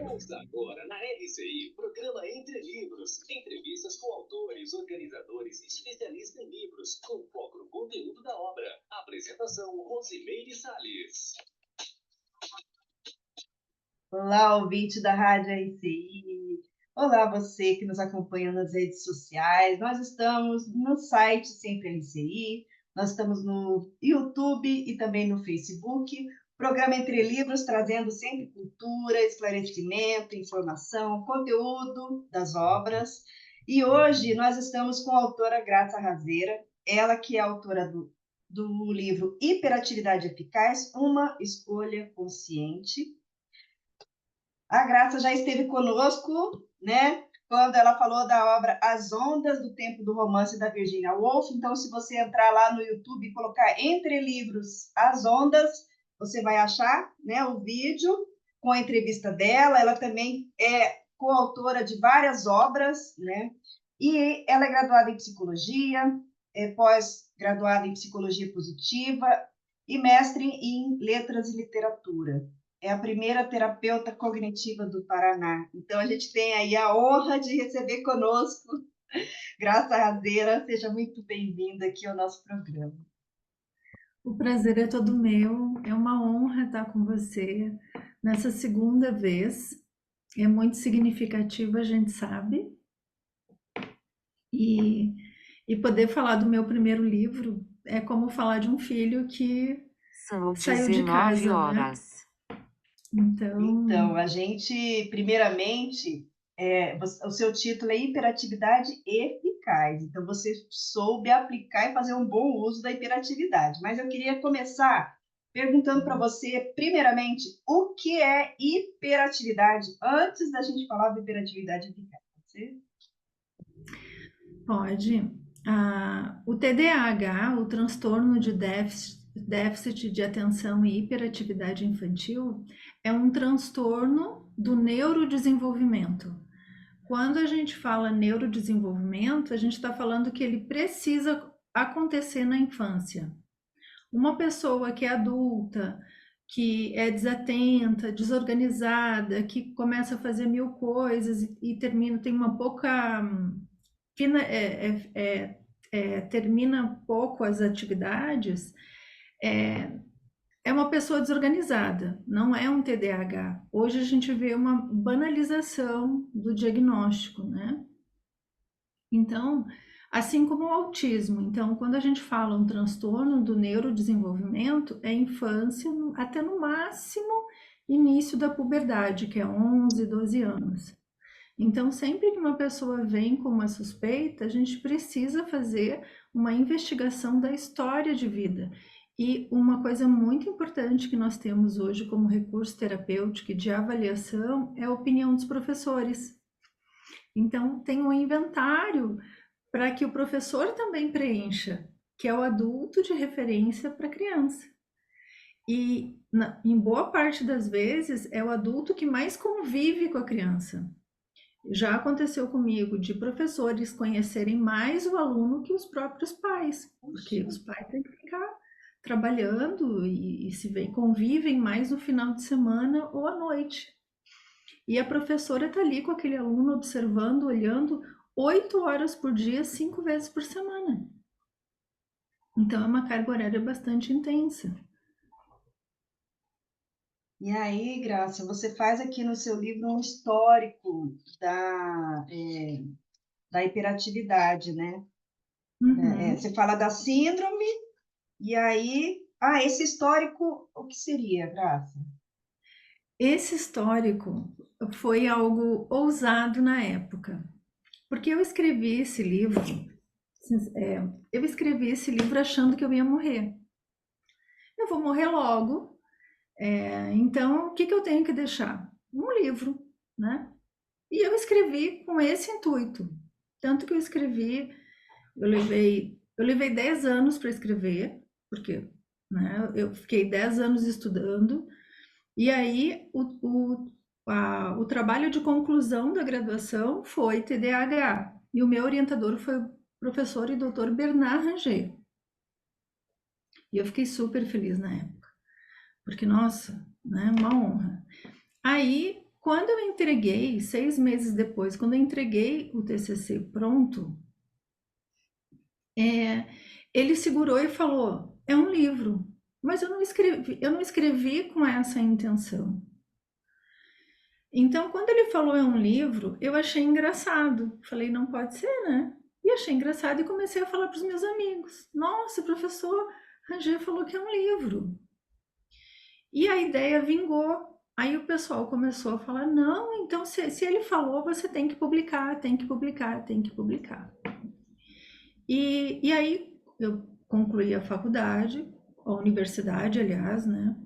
Ouça agora na RCI, programa Entre Livros. Entrevistas com autores, organizadores e especialistas em livros, com foco no conteúdo da obra. Apresentação, Rosimeire Salles. Olá, ouvinte da Rádio RCI. Olá, você que nos acompanha nas redes sociais. Nós estamos no site Sempre RCI, nós estamos no YouTube e também no Facebook. Programa Entre Livros, trazendo sempre cultura, esclarecimento, informação, conteúdo das obras. E hoje nós estamos com a autora Graça Razeira, ela que é autora do livro Hiperatividade Eficaz, uma escolha consciente. A Graça já esteve conosco, né? Quando ela falou da obra As Ondas do Tempo do Romance da Virginia Woolf. Então, se você entrar lá no YouTube e colocar Entre Livros As Ondas, você vai achar, né, o vídeo com a entrevista dela. Ela também é coautora de várias obras, né? E ela é graduada em psicologia, é pós-graduada em psicologia positiva e mestre em letras e literatura. É a primeira terapeuta cognitiva do Paraná. Então, a gente tem aí a honra de receber conosco Graça Razeira. Seja muito bem-vinda aqui ao nosso programa. O prazer é todo meu, é uma honra estar com você nessa segunda vez. É muito significativo, a gente sabe. E poder falar do meu primeiro livro é como falar de um filho que São saiu de 19 casa, horas. né? Então, a gente, primeiramente, o seu título é Hiperatividade Eficaz. Então, você soube aplicar e fazer um bom uso da hiperatividade. Mas eu queria começar perguntando para você, primeiramente, o que é hiperatividade, antes da gente falar da hiperatividade eficaz. pode. O TDAH, o transtorno de déficit de atenção e hiperatividade infantil, é um transtorno do neurodesenvolvimento. Quando a gente fala neurodesenvolvimento, a gente está falando que ele precisa acontecer na infância. Uma pessoa que é adulta, que é desatenta, desorganizada, que começa a fazer mil coisas e termina, tem uma pouca termina pouco as atividades, é uma pessoa desorganizada, não é um TDAH. Hoje a gente vê uma banalização do diagnóstico, né? Então, assim como o autismo. Então, quando a gente fala um transtorno do neurodesenvolvimento, é infância até no máximo início da puberdade, que é 11, 12 anos. Então, sempre que uma pessoa vem com uma suspeita, a gente precisa fazer uma investigação da história de vida. E uma coisa muito importante que nós temos hoje como recurso terapêutico e de avaliação é a opinião dos professores. Então, tem um inventário para que o professor também preencha, que é o adulto de referência para a criança. E, em boa parte das vezes, é o adulto que mais convive com a criança. Já aconteceu comigo de professores conhecerem mais o aluno que os próprios pais, porque os pais têm que ficar trabalhando e se veem, convivem mais no final de semana ou à noite. E a professora está ali com aquele aluno observando, olhando 8 horas por dia, 5 vezes por semana. Então é uma carga horária bastante intensa. E aí, Graça, você faz aqui no seu livro um histórico da hiperatividade, né? Uhum. Você fala da síndrome, e aí... esse histórico, o que seria, Graça? Esse histórico foi algo ousado na época, porque eu escrevi esse livro achando que eu ia morrer. Eu vou morrer logo, então o que eu tenho que deixar? Um livro, né? E eu escrevi com esse intuito. Tanto que eu escrevi, eu levei 10 anos para escrever, porque, né, eu fiquei 10 anos estudando, e aí o trabalho de conclusão da graduação foi TDAH, e o meu orientador foi o professor e doutor Bernard Ranger. E eu fiquei super feliz na época, porque, nossa, né, uma honra. Aí Quando eu entreguei, 6 meses depois, quando eu entreguei o TCC pronto, ele segurou e falou: é um livro, mas eu não escrevi com essa intenção. Então, quando ele falou é um livro, eu achei engraçado. Falei, não pode ser, né? E achei engraçado e comecei a falar para os meus amigos: nossa, o professor Ranger falou que é um livro. E a ideia vingou. Aí o pessoal começou a falar: não, então se ele falou, você tem que publicar, tem que publicar, tem que publicar. E aí eu concluí a faculdade, a universidade, aliás, né?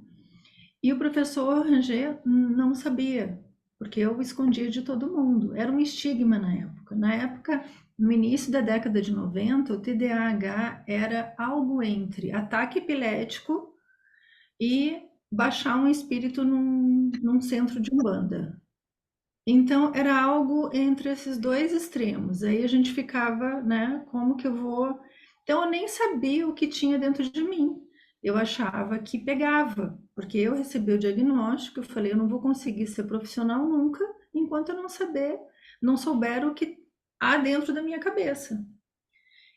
E o professor Ranger não sabia, porque eu escondia de todo mundo. Era um estigma na época. Na época, no início da década de 90, o TDAH era algo entre ataque epilético e baixar um espírito num centro de umbanda. Então, era algo entre esses dois extremos. Aí a gente ficava, né, como que eu vou... Então, eu nem sabia o que tinha dentro de mim. Eu achava que pegava, porque eu recebi o diagnóstico, eu falei, eu não vou conseguir ser profissional nunca, enquanto eu não souber o que há dentro da minha cabeça.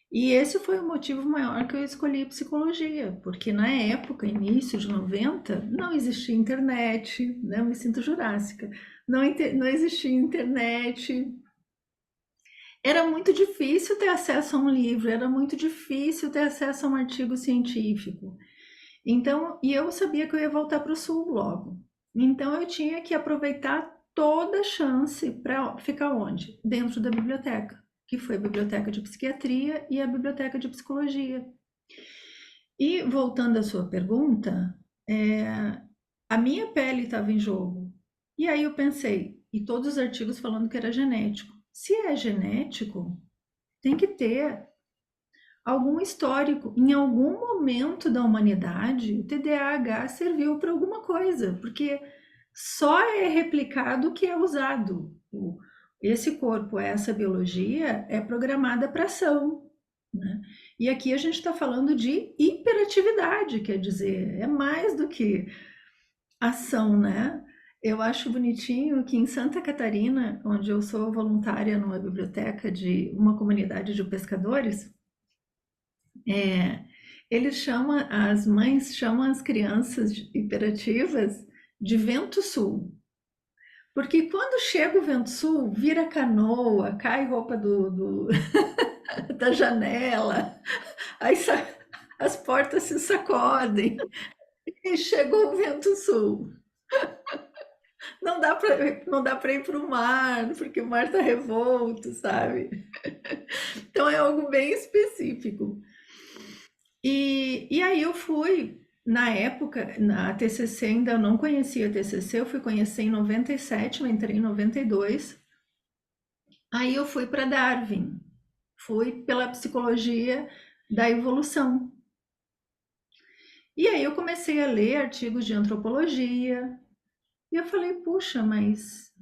E esse foi o motivo maior que eu escolhi psicologia, porque na época, início de 90, não existia internet, né? Eu me sinto jurássica, não existia internet, era muito difícil ter acesso a um livro, era muito difícil ter acesso a um artigo científico. Então, e eu sabia que eu ia voltar para o Sul logo. Então, eu tinha que aproveitar toda a chance para ficar onde? Dentro da biblioteca, que foi a biblioteca de psiquiatria e a biblioteca de psicologia. E voltando à sua pergunta, a minha pele estava em jogo. E aí eu pensei, e todos os artigos falando que era genético. Se é genético, tem que ter algum histórico. Em algum momento da humanidade, o TDAH serviu para alguma coisa, porque só é replicado o que é usado. Esse corpo, essa biologia é programada para ação, né? E aqui a gente está falando de hiperatividade, quer dizer, é mais do que ação, né? Eu acho bonitinho que em Santa Catarina, onde eu sou voluntária numa biblioteca de uma comunidade de pescadores, as mães chamam as crianças hiperativas de vento sul. Porque quando chega o vento sul, vira canoa, cai roupa da janela, aí as portas se sacodem e chegou o vento sul. Não dá para ir para o mar, porque o mar está revolto, sabe? Então é algo bem específico. E aí eu fui, na época, na TCC, ainda não conhecia a TCC, eu fui conhecer em 97, eu entrei em 92. Aí eu fui para Darwin, fui pela psicologia da evolução. E aí eu comecei a ler artigos de antropologia, e eu falei, puxa, mas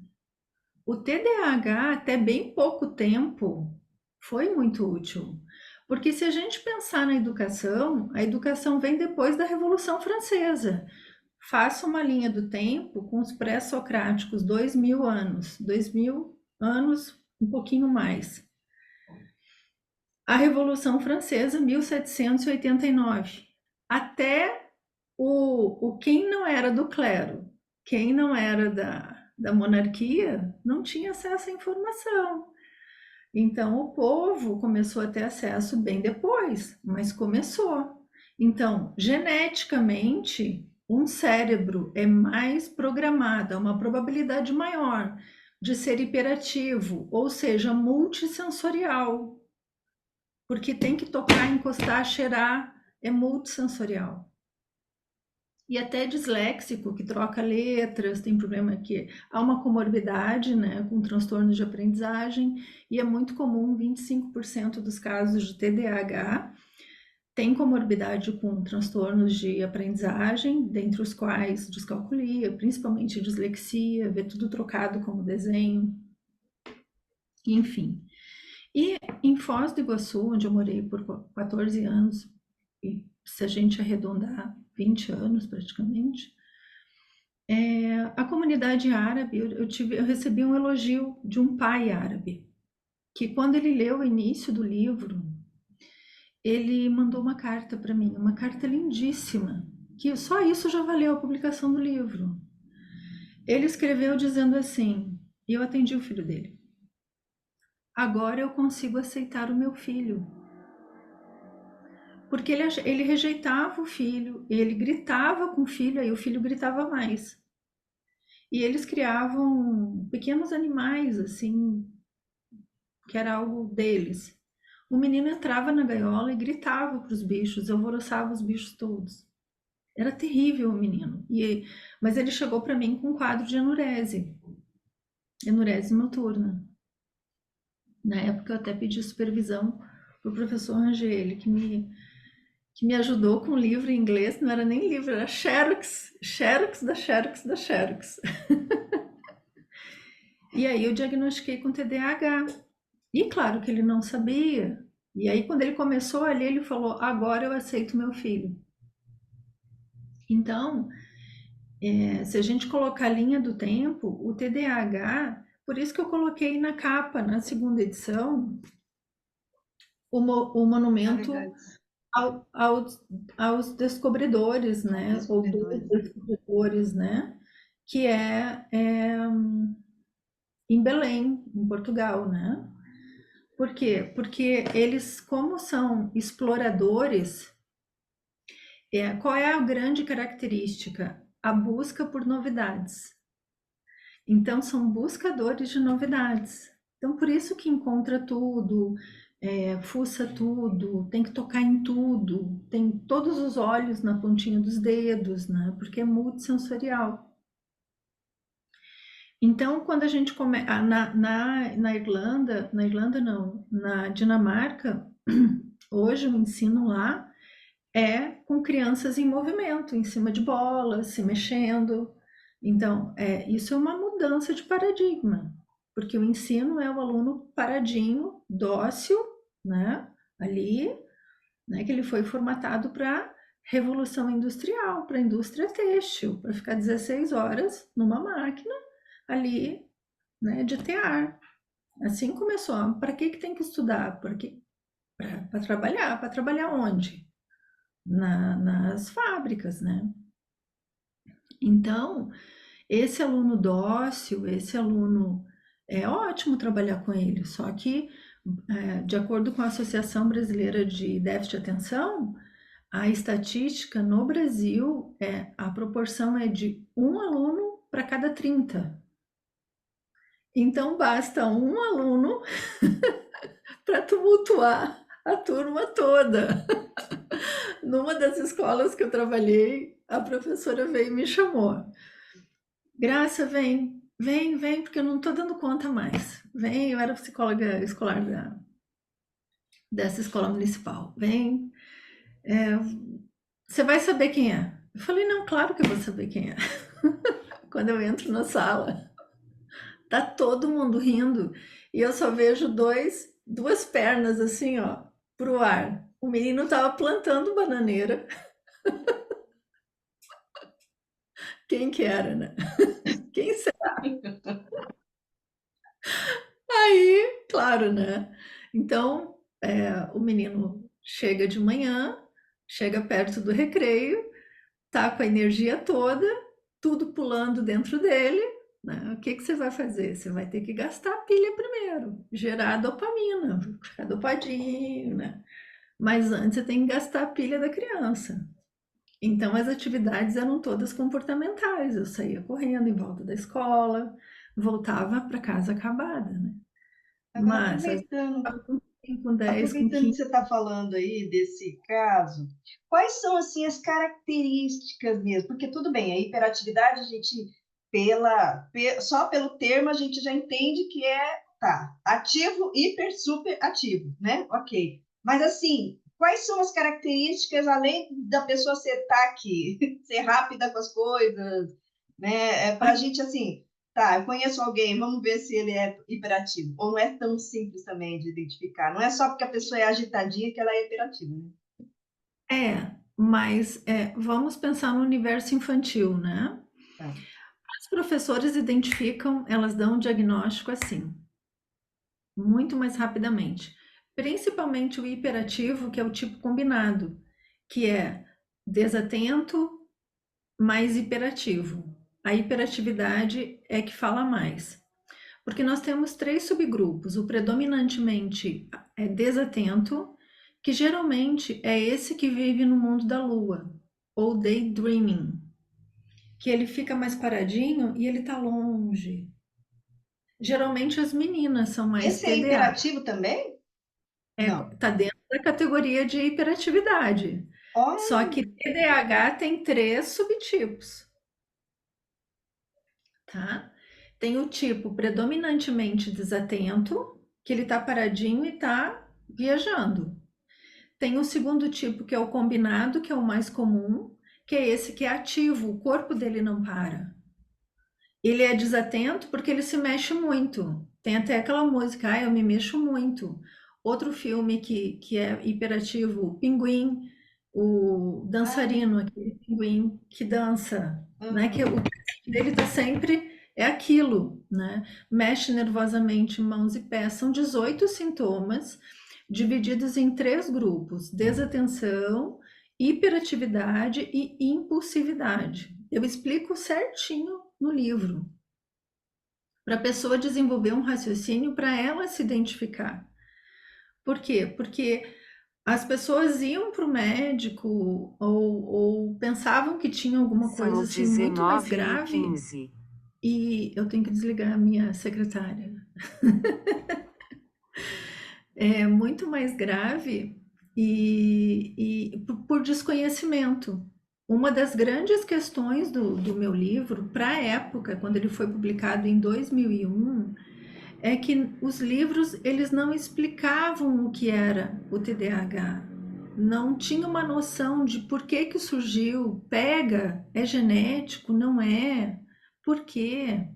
o TDAH, até bem pouco tempo, foi muito útil. Porque se a gente pensar na educação, a educação vem depois da Revolução Francesa. Faça uma linha do tempo com os pré-socráticos, 2000 anos, 2000 anos, um pouquinho mais. A Revolução Francesa, 1789. Até quem não era do clero, quem não era da monarquia, não tinha acesso à informação. Então, o povo começou a ter acesso bem depois, mas começou. Então, geneticamente, um cérebro é mais programado, é uma probabilidade maior de ser hiperativo, ou seja, multissensorial. Porque tem que tocar, encostar, cheirar, é multissensorial. E até disléxico, que troca letras, tem problema que há uma comorbidade, né, com transtornos de aprendizagem, e é muito comum, 25% dos casos de TDAH tem comorbidade com transtornos de aprendizagem, dentre os quais descalculia, principalmente dislexia, vê tudo trocado como desenho, enfim. E em Foz do Iguaçu, onde eu morei por 14 anos, e se a gente arredondar, 20 anos praticamente, A comunidade árabe, eu recebi um elogio de um pai árabe, que quando ele leu o início do livro, ele mandou uma carta para mim, uma carta lindíssima, que só isso já valeu a publicação do livro. Ele escreveu dizendo assim, e eu atendi o filho dele: agora eu consigo aceitar o meu filho. Porque ele rejeitava o filho, ele gritava com o filho, aí o filho gritava mais. E eles criavam pequenos animais, assim, que era algo deles. O menino entrava na gaiola e gritava para os bichos, alvoroçava os bichos todos. Era terrível o menino. Mas ele chegou para mim com um quadro de enurese noturna. Na época eu até pedi supervisão para o professor Rangel, que me ajudou com um livro em inglês, não era nem livro, era Xerox da Xerox da Xerox. E aí eu diagnostiquei com TDAH. E claro que ele não sabia. E aí quando ele começou a ler, ele falou: agora eu aceito meu filho. Então, se a gente colocar a linha do tempo, o TDAH, por isso que eu coloquei na capa, na segunda edição, o monumento aos descobridores, né? Ou dos descobridores, né? Que é em Belém, em Portugal, né? Por quê? Porque eles, como são exploradores, qual é a grande característica? A busca por novidades. Então, são buscadores de novidades. Então, por isso que encontra tudo, fuça tudo, tem que tocar em tudo, tem todos os olhos na pontinha dos dedos, né? Porque é multissensorial. Então, quando a gente começa na Irlanda não, na Dinamarca, hoje o ensino lá é com crianças em movimento, em cima de bolas, se mexendo. Então, isso é uma mudança de paradigma, porque o ensino é o aluno paradinho, dócil, né? Ali, né? Que ele foi formatado para revolução industrial, para a indústria têxtil, para ficar 16 horas numa máquina ali, né, de tear. Assim começou. Para que tem que estudar? Para trabalhar. Para trabalhar onde? Nas fábricas, né? Então, esse aluno dócil, esse aluno, é ótimo trabalhar com ele, só que, de acordo com a Associação Brasileira de Déficit de Atenção, a estatística no Brasil, a proporção é de um aluno para cada 30. Então, basta um aluno para tumultuar a turma toda. Numa das escolas que eu trabalhei, a professora veio e me chamou. Graça, vem, porque eu não estou dando conta mais. Vem, eu era psicóloga escolar dessa escola municipal. Vem, você vai saber quem é. Eu falei, não, claro que eu vou saber quem é. Quando eu entro na sala, tá todo mundo rindo e eu só vejo duas pernas assim, ó, pro ar. O menino tava plantando bananeira. Quem que era, né? Quem será? Aí, claro, né? Então, o menino chega de manhã, chega perto do recreio, tá com a energia toda, tudo pulando dentro dele, né? O que você vai fazer? Você vai ter que gastar a pilha primeiro, gerar dopamina, ficar dopadinho, né? Mas antes você tem que gastar a pilha da criança. Então as atividades eram todas comportamentais. Eu saía correndo em volta da escola, voltava para casa acabada, né? Agora, Mas com 10, com aproveitando que 15. você está falando aí desse caso, quais são assim as características mesmo? Porque tudo bem, a hiperatividade a gente só pelo termo a gente já entende que ativo, hiper, super ativo, né? Ok. Mas assim, quais são as características além da pessoa ser taque, ser rápida com as coisas, né? Para a gente assim, tá, eu conheço alguém, vamos ver se ele é hiperativo. Ou não é tão simples também de identificar. Não é só porque a pessoa é agitadinha que ela é hiperativa, né? Mas vamos pensar no universo infantil, né? Tá. Os professores identificam, elas dão um diagnóstico assim, muito mais rapidamente. Principalmente o hiperativo, que é o tipo combinado, que é desatento mais hiperativo. A hiperatividade é que fala mais. Porque nós temos 3 subgrupos. O predominantemente é desatento, que geralmente é esse que vive no mundo da lua, ou daydreaming, que ele fica mais paradinho e ele tá longe. Geralmente as meninas são mais Esse é TDA. hiperativo também? Não. Tá dentro da categoria de hiperatividade. Só Olha, que TDAH tem 3 subtipos, tá? Tem o tipo predominantemente desatento, que ele tá paradinho e tá viajando. Tem o segundo tipo, que é o combinado, que é o mais comum, que é esse que é ativo, o corpo dele não para. Ele é desatento porque ele se mexe muito. Tem até aquela música, eu me mexo muito. Outro filme que é hiperativo, o Pinguim, o dançarino, aquele pinguim que dança, né? Que o dele tá sempre é aquilo, né? Mexe nervosamente mãos e pés. São 18 sintomas divididos em 3 grupos: desatenção, hiperatividade e impulsividade. Eu explico certinho no livro, para a pessoa desenvolver um raciocínio para ela se identificar. Por quê? Porque as pessoas iam para o médico ou pensavam que tinham alguma coisa assim muito mais grave. E eu tenho que desligar a minha secretária. É muito mais grave e por desconhecimento. Uma das grandes questões do meu livro, para a época, quando ele foi publicado em 2001, é que os livros eles não explicavam o que era o TDAH. Não tinha uma noção de por que que surgiu, pega, é genético, não é, por quê?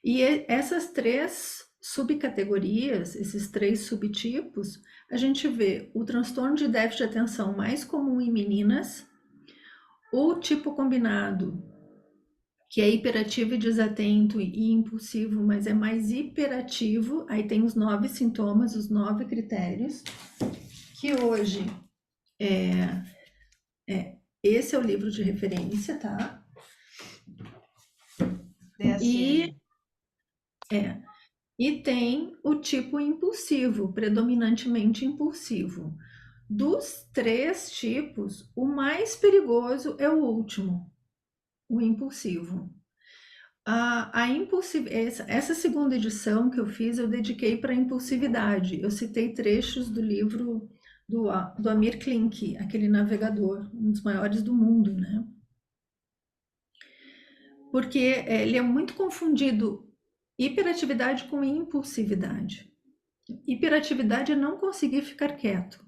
E essas 3 subcategorias, esses 3 subtipos, a gente vê o transtorno de déficit de atenção mais comum em meninas, o tipo combinado, que é hiperativo e desatento e impulsivo, mas é mais hiperativo, aí tem os 9 sintomas, os 9 critérios, que hoje esse é o livro de referência, tá? DSM. E tem o tipo impulsivo, predominantemente impulsivo. Dos 3 tipos, o mais perigoso é o último, o impulsivo. Essa segunda edição que eu fiz, eu dediquei para a impulsividade. Eu citei trechos do livro do Amir Klink, aquele navegador, um dos maiores do mundo, né? Porque ele é muito confundido hiperatividade com impulsividade. Hiperatividade é não conseguir ficar quieto.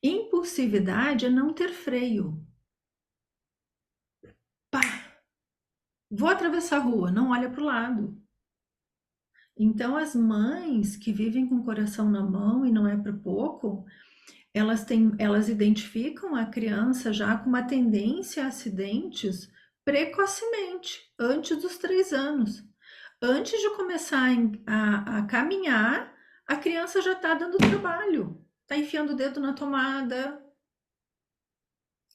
Impulsividade é não ter freio. Pá! Vou atravessar a rua, não olha para o lado. Então, as mães que vivem com o coração na mão e não é para pouco, elas identificam a criança já com uma tendência a acidentes precocemente, antes dos 3 anos. Antes de começar a caminhar, a criança já está dando trabalho, está enfiando o dedo na tomada.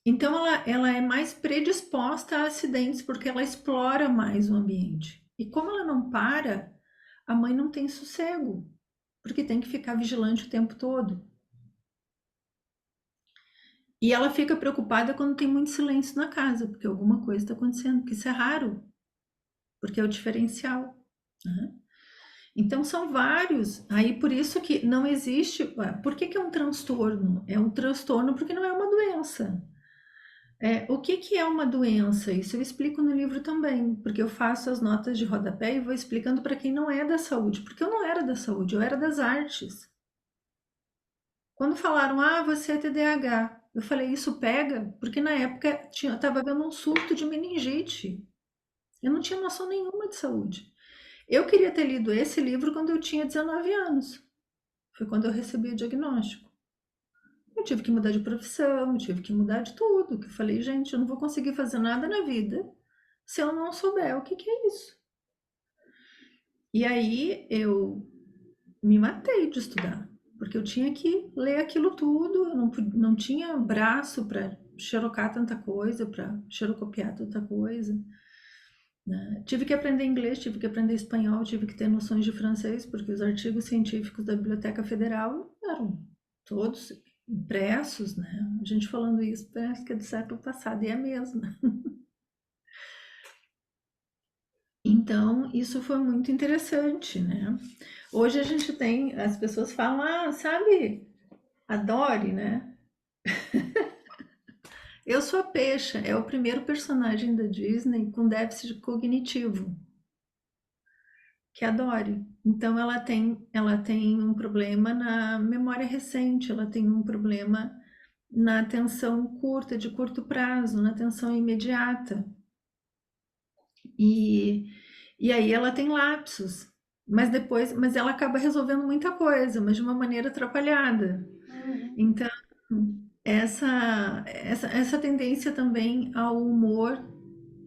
Então, ela é mais predisposta a acidentes, porque ela explora mais o ambiente. E como ela não para, a mãe não tem sossego, porque tem que ficar vigilante o tempo todo. E ela fica preocupada quando tem muito silêncio na casa, porque alguma coisa está acontecendo, porque isso é raro, porque é o diferencial. Né? Então, são vários. Aí, por isso que não existe. Por que é um transtorno? É um transtorno porque não é uma doença. O que é uma doença? Isso eu explico no livro também, porque eu faço as notas de rodapé e vou explicando para quem não é da saúde, porque eu não era da saúde, eu era das artes. Quando falaram, você é TDAH, eu falei, isso pega? Porque na época estava havendo um surto de meningite. Eu não tinha noção nenhuma de saúde. Eu queria ter lido esse livro quando eu tinha 19 anos. Foi quando eu recebi o diagnóstico. Eu tive que mudar de profissão, eu tive que mudar de tudo. Que eu falei, gente, eu não vou conseguir fazer nada na vida se eu não souber o que que é isso. E aí eu me matei de estudar, porque eu tinha que ler aquilo tudo, eu não tinha braço para xerocar tanta coisa, para xerocopiar tanta coisa, né? Tive que aprender inglês, tive que aprender espanhol, tive que ter noções de francês, porque os artigos científicos da Biblioteca Federal eram todos impressos, né? A gente falando isso parece que é do século passado, e é mesmo. Então, isso foi muito interessante, né? Hoje a gente tem, as pessoas falam, ah, sabe, a Dory, né? Eu sou a Peixa, é o primeiro personagem da Disney com déficit cognitivo, que é a Dory. Então ela tem um problema na memória recente, ela tem um problema na atenção curta, de curto prazo, na atenção imediata. E, e aí ela tem lapsos, mas ela acaba resolvendo muita coisa, mas de uma maneira atrapalhada. Uhum. Então, essa tendência também ao humor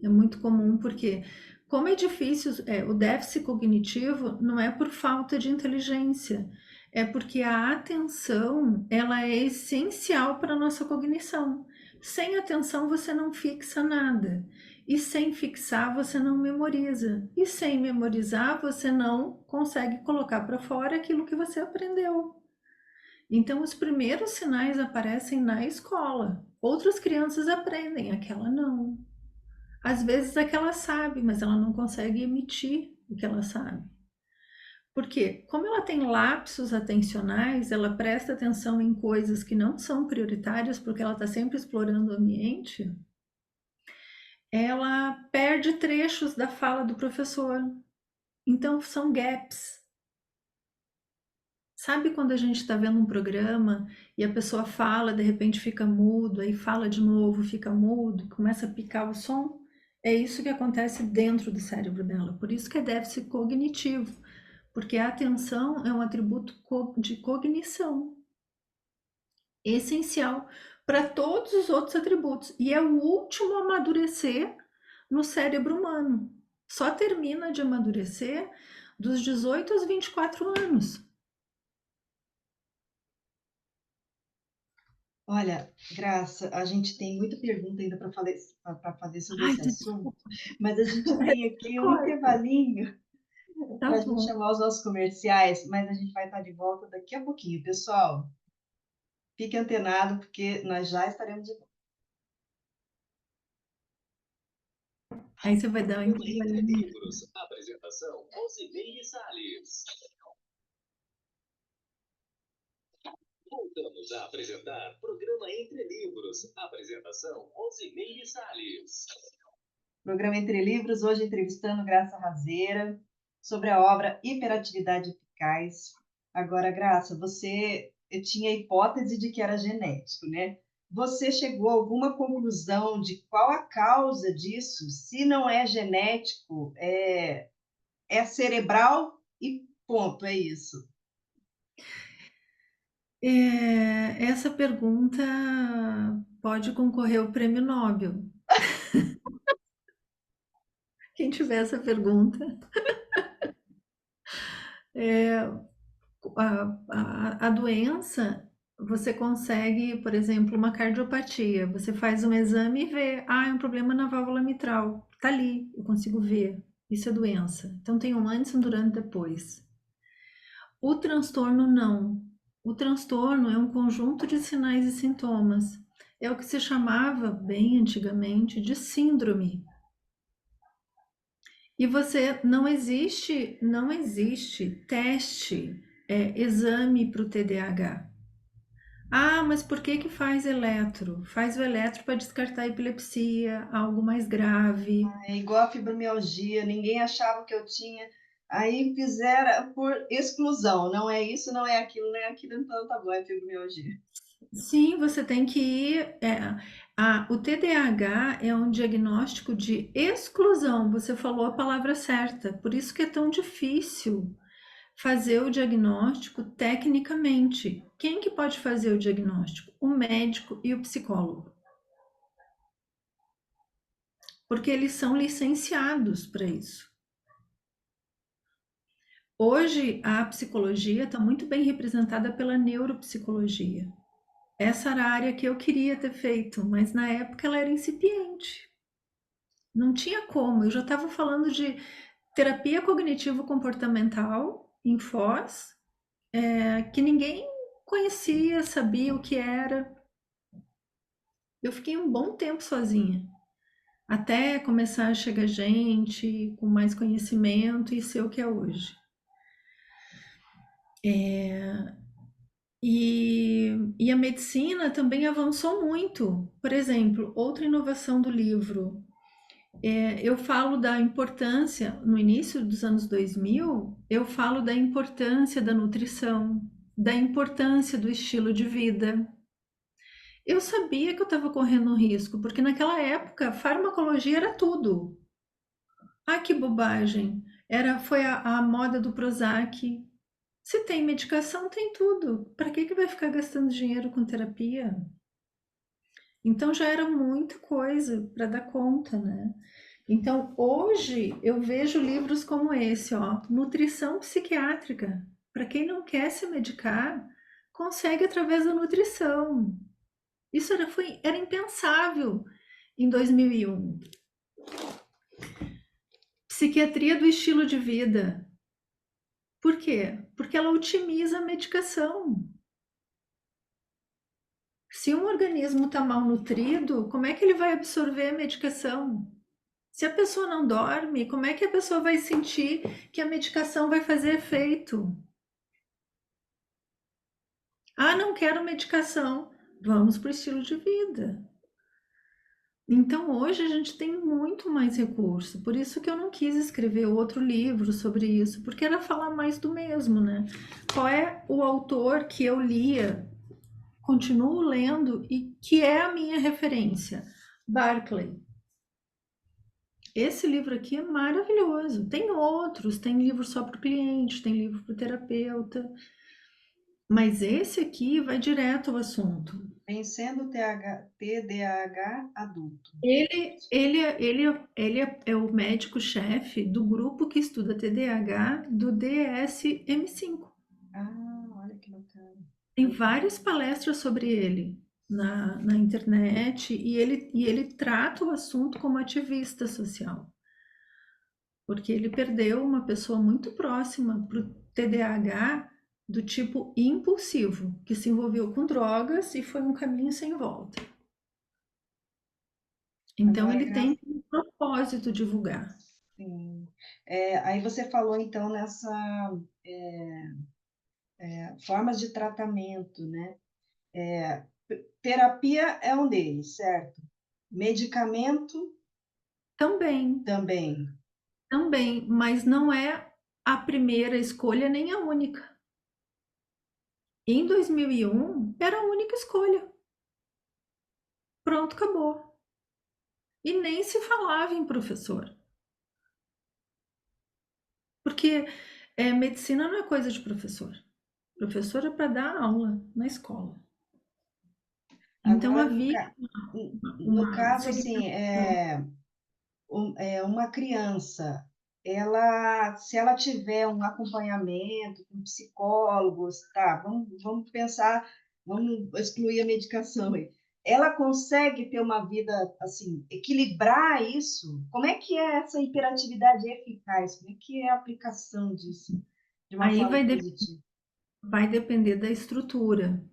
é muito comum, porque como é difícil, o déficit cognitivo não é por falta de inteligência, é porque a atenção, ela é essencial para a nossa cognição. Sem atenção você não fixa nada. E sem fixar você não memoriza. E sem memorizar você não consegue colocar para fora aquilo que você aprendeu. Então, os primeiros sinais aparecem na escola. Outras crianças aprendem, aquela não. Às vezes aquela sabe, mas ela não consegue emitir o que ela sabe. Porque, como ela tem lapsos atencionais, ela presta atenção em coisas que não são prioritárias, porque ela está sempre explorando o ambiente, ela perde trechos da fala do professor. Então, são gaps. Sabe quando a gente está vendo um programa e a pessoa fala, de repente fica mudo, aí fala de novo, fica mudo, começa a picar o som? É isso que acontece dentro do cérebro dela. Por isso que é déficit cognitivo, porque a atenção é um atributo de cognição essencial para todos os outros atributos e é o último a amadurecer no cérebro humano. Só termina de amadurecer dos 18 aos 24 anos. Olha, Graça, a gente tem muita pergunta ainda para fazer sobre Ai, esse assunto, mas a gente tem aqui um intervalinho tá para a gente bom. chamar os nossos comerciais, mas a gente vai estar de volta daqui a pouquinho. Pessoal, fique antenado, porque nós já estaremos de volta. Aí você vai dar um Programa Entre intervalinho. Livros. Apresentação: Rosimeire Salles. Voltamos a apresentar Programa Entre Livros. Apresentação: Rosimeire Salles. Programa Entre Livros, hoje entrevistando Graça Razeira sobre a obra Hiperatividade Eficaz. Agora, Graça, você tinha a hipótese de que era genético, né? Você chegou a alguma conclusão de qual a causa disso? Se não é genético, é cerebral e ponto, é isso. Essa pergunta pode concorrer ao prêmio Nobel. Quem tiver essa pergunta. A doença, você consegue, por exemplo, uma cardiopatia. Você faz um exame e vê, é um problema na válvula mitral. Tá ali, eu consigo ver. Isso é doença. Então tem um antes, um durante e depois. O transtorno não. O transtorno é um conjunto de sinais e sintomas. É o que se chamava, bem antigamente, de síndrome. E não existe teste, exame para o TDAH. Mas por que que faz eletro? Faz o eletro para descartar a epilepsia, algo mais grave. É igual a fibromialgia, ninguém achava que eu tinha. Aí fizeram por exclusão, não é isso, não é aquilo, então tá bom, é fibromialgia. Sim, você tem que ir. O TDAH é um diagnóstico de exclusão. Você falou a palavra certa. Por isso que é tão difícil fazer o diagnóstico tecnicamente. Quem que pode fazer o diagnóstico? O médico e o psicólogo. porque eles são licenciados para isso. Hoje, a psicologia está muito bem representada pela neuropsicologia. Essa era a área que eu queria ter feito, mas na época ela era incipiente. Não tinha como. Eu já estava falando de terapia cognitivo-comportamental em Foz, que ninguém conhecia, sabia o que era. Eu fiquei um bom tempo sozinha, até começar a chegar gente com mais conhecimento e ser o que é hoje. E a medicina também avançou muito. Por exemplo, outra inovação do livro, eu falo da importância, no início dos anos 2000, eu falo da importância da nutrição, da importância do estilo de vida. Eu sabia que eu estava correndo um risco, porque naquela época farmacologia era tudo. Ah, que bobagem! Foi a moda do Prozac. Se tem medicação, tem tudo. Para que vai ficar gastando dinheiro com terapia? Então já era muita coisa para dar conta, né? Então hoje eu vejo livros como esse, ó, Nutrição Psiquiátrica. Para quem não quer se medicar, consegue através da nutrição. Isso era impensável em 2001. Psiquiatria do estilo de vida. Por quê? Porque ela otimiza a medicação. Se um organismo está mal nutrido, como é que ele vai absorver a medicação? Se a pessoa não dorme, como é que a pessoa vai sentir que a medicação vai fazer efeito? Ah, não quero medicação. Vamos para o estilo de vida. Então, hoje a gente tem muito mais recurso. Por isso que eu não quis escrever outro livro sobre isso, porque era falar mais do mesmo, né? Qual é o autor que eu lia, continuo lendo e que é a minha referência? Barclay. Esse livro aqui é maravilhoso. Tem outros, tem livro só para o cliente, tem livro para o terapeuta. Mas esse aqui vai direto ao assunto. Vencendo TDAH adulto. Ele é o médico-chefe do grupo que estuda TDAH do DSM-5. Ah, olha que bacana. Tem várias palestras sobre ele na internet e ele trata o assunto como ativista social. Porque ele perdeu uma pessoa muito próxima para o TDAH do tipo impulsivo, que se envolveu com drogas e foi um caminho sem volta. Então, Agora, ele tem um propósito divulgar. sim. Aí você falou, então, nessa formas de tratamento, né? Terapia é um deles, certo? Medicamento Também, também. também, mas não é a primeira escolha nem a única. Em 2001, era a única escolha. Pronto, acabou. E nem se falava em professor. Porque medicina não é coisa de professor. Professor é para dar aula na escola. Então Agora, havia no uma caso, assim, segmentação. uma criança, se ela tiver um acompanhamento com psicólogos, tá, vamos pensar, vamos excluir a medicação aí. Ela consegue ter uma vida, assim, equilibrar isso? Como é que é essa hiperatividade eficaz? Como é que é a aplicação disso de uma Aí forma positiva? vai depender da estrutura.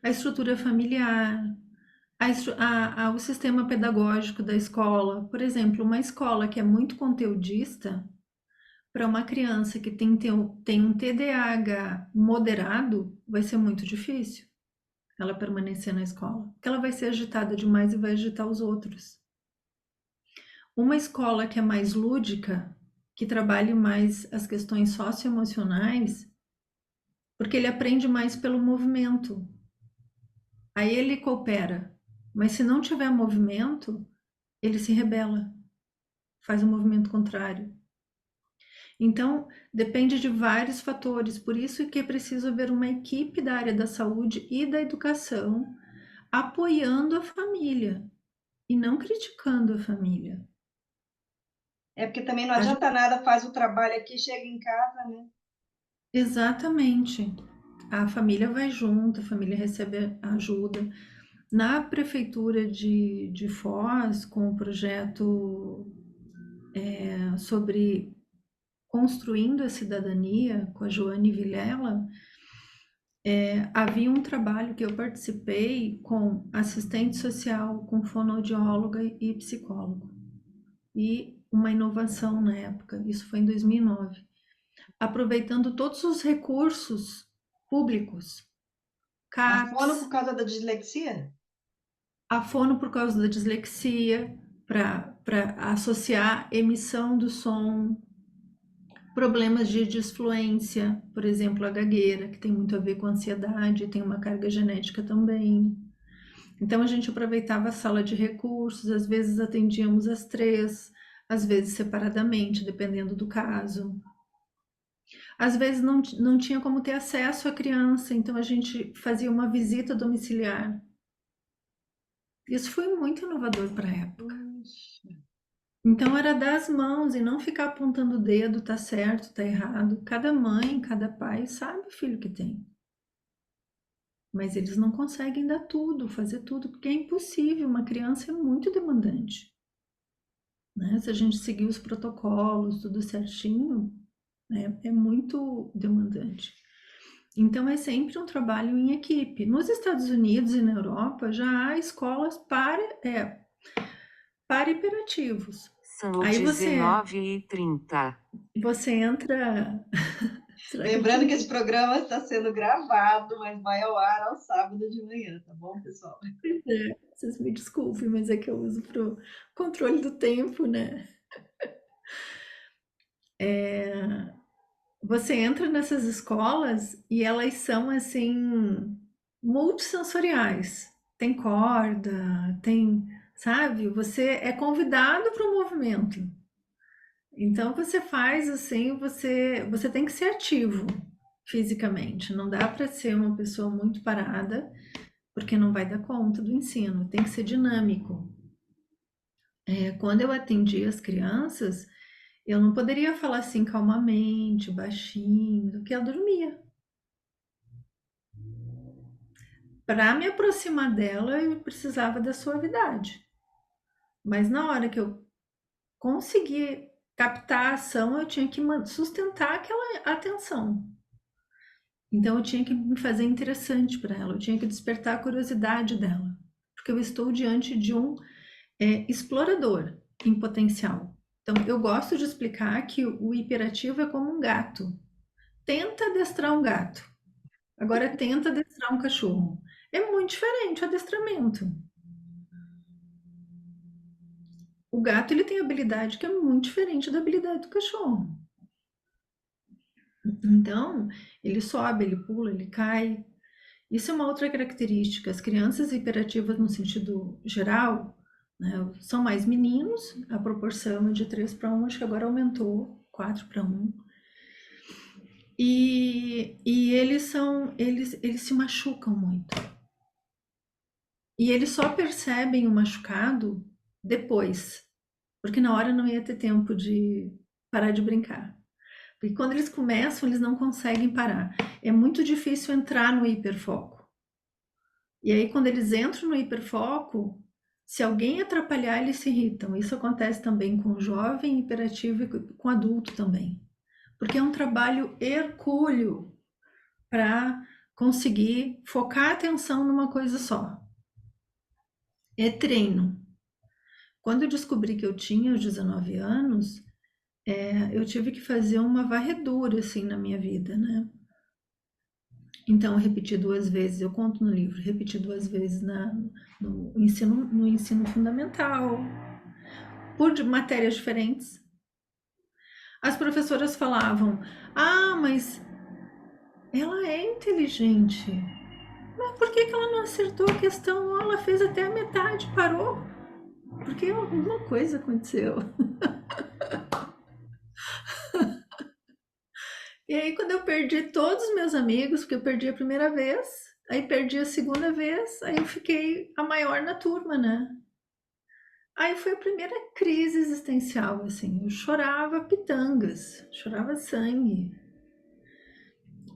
A estrutura familiar, o sistema pedagógico da escola. Por exemplo, uma escola que é muito conteudista, para uma criança que tem um TDAH moderado, vai ser muito difícil ela permanecer na escola, porque ela vai ser agitada demais e vai agitar os outros. Uma escola que é mais lúdica, que trabalhe mais as questões socioemocionais, porque ele aprende mais pelo movimento. Aí ele coopera, mas se não tiver movimento, ele se rebela, faz um movimento contrário. Então, depende de vários fatores, por isso que é preciso haver uma equipe da área da saúde e da educação apoiando a família e não criticando a família. É porque também não A gente- adianta nada, faz o trabalho aqui, chega em casa, né? Exatamente. A família vai junto, a família recebe ajuda. Na prefeitura de Foz, com o projeto sobre construindo a cidadania, com a Joane Vilela, havia um trabalho que eu participei com assistente social, com fonoaudióloga e psicólogo. E uma inovação na época, isso foi em 2009, aproveitando todos os recursos públicos, A fono por CAPS, causa da dislexia? a fono por causa da dislexia, para associar emissão do som, problemas de disfluência, por exemplo, a gagueira, que tem muito a ver com ansiedade, tem uma carga genética também. Então a gente aproveitava a sala de recursos, às vezes atendíamos as três, às vezes separadamente, dependendo do caso. Às vezes não tinha como ter acesso à criança, então a gente fazia uma visita domiciliar. Isso foi muito inovador para a época. Puxa. Então era dar as mãos e não ficar apontando o dedo, tá certo, tá errado. Cada mãe, cada pai sabe o filho que tem. Mas eles não conseguem dar tudo, fazer tudo, porque é impossível. Uma criança é muito demandante, né? Se a gente seguir os protocolos, tudo certinho, né, é muito demandante. Então é sempre um trabalho em equipe. Nos Estados Unidos e na Europa já há escolas para hiperativos. São Aí 19h30. você entra. Será que eu Lembrando que te... esse programa está sendo gravado, mas vai ao ar ao sábado de manhã, tá bom, pessoal? Vocês me desculpem, mas é que eu uso para o controle do tempo, né? Você entra nessas escolas e elas são assim multissensoriais. Tem corda, tem, sabe? Você é convidado para o movimento. Então você faz assim, você tem que ser ativo fisicamente. Não dá para ser uma pessoa muito parada, porque não vai dar conta do ensino. Tem que ser dinâmico. Quando eu atendi as crianças, eu não poderia falar assim calmamente, baixinho, porque ela dormia. Para me aproximar dela, eu precisava da suavidade. Mas na hora que eu consegui captar a ação, eu tinha que sustentar aquela atenção. Então eu tinha que me fazer interessante para ela, eu tinha que despertar a curiosidade dela, porque eu estou diante de um explorador em potencial. Então eu gosto de explicar que o hiperativo é como um gato. Tenta adestrar um gato, agora tenta adestrar um cachorro. É muito diferente o adestramento. O gato ele tem habilidade que é muito diferente da habilidade do cachorro. Então, ele sobe, ele pula, ele cai. Isso é uma outra característica. As crianças hiperativas, no sentido geral, né, são mais meninos, a proporção é de 3:1, acho que agora aumentou, 4:1. E eles se machucam muito. E eles só percebem o machucado depois, porque na hora não ia ter tempo de parar de brincar. Porque quando eles começam, eles não conseguem parar. É muito difícil entrar no hiperfoco. E aí, quando eles entram no hiperfoco, se alguém atrapalhar, eles se irritam. Isso acontece também com o jovem hiperativo e com adulto também. Porque é um trabalho hercúleo para conseguir focar a atenção numa coisa só. É treino. Quando eu descobri que eu tinha os 19 anos, eu tive que fazer uma varredura assim na minha vida, né? Então, eu repeti 2 vezes, eu conto no livro, repeti 2 vezes no ensino fundamental, por matérias diferentes. As professoras falavam: ah, mas ela é inteligente. Mas por que ela não acertou a questão? Ela fez até a metade, parou. Porque alguma coisa aconteceu. E aí, quando eu perdi todos os meus amigos, porque eu perdi a primeira vez, aí perdi a segunda vez, aí eu fiquei a maior na turma, né? Aí foi a primeira crise existencial, assim. Eu chorava pitangas, chorava sangue.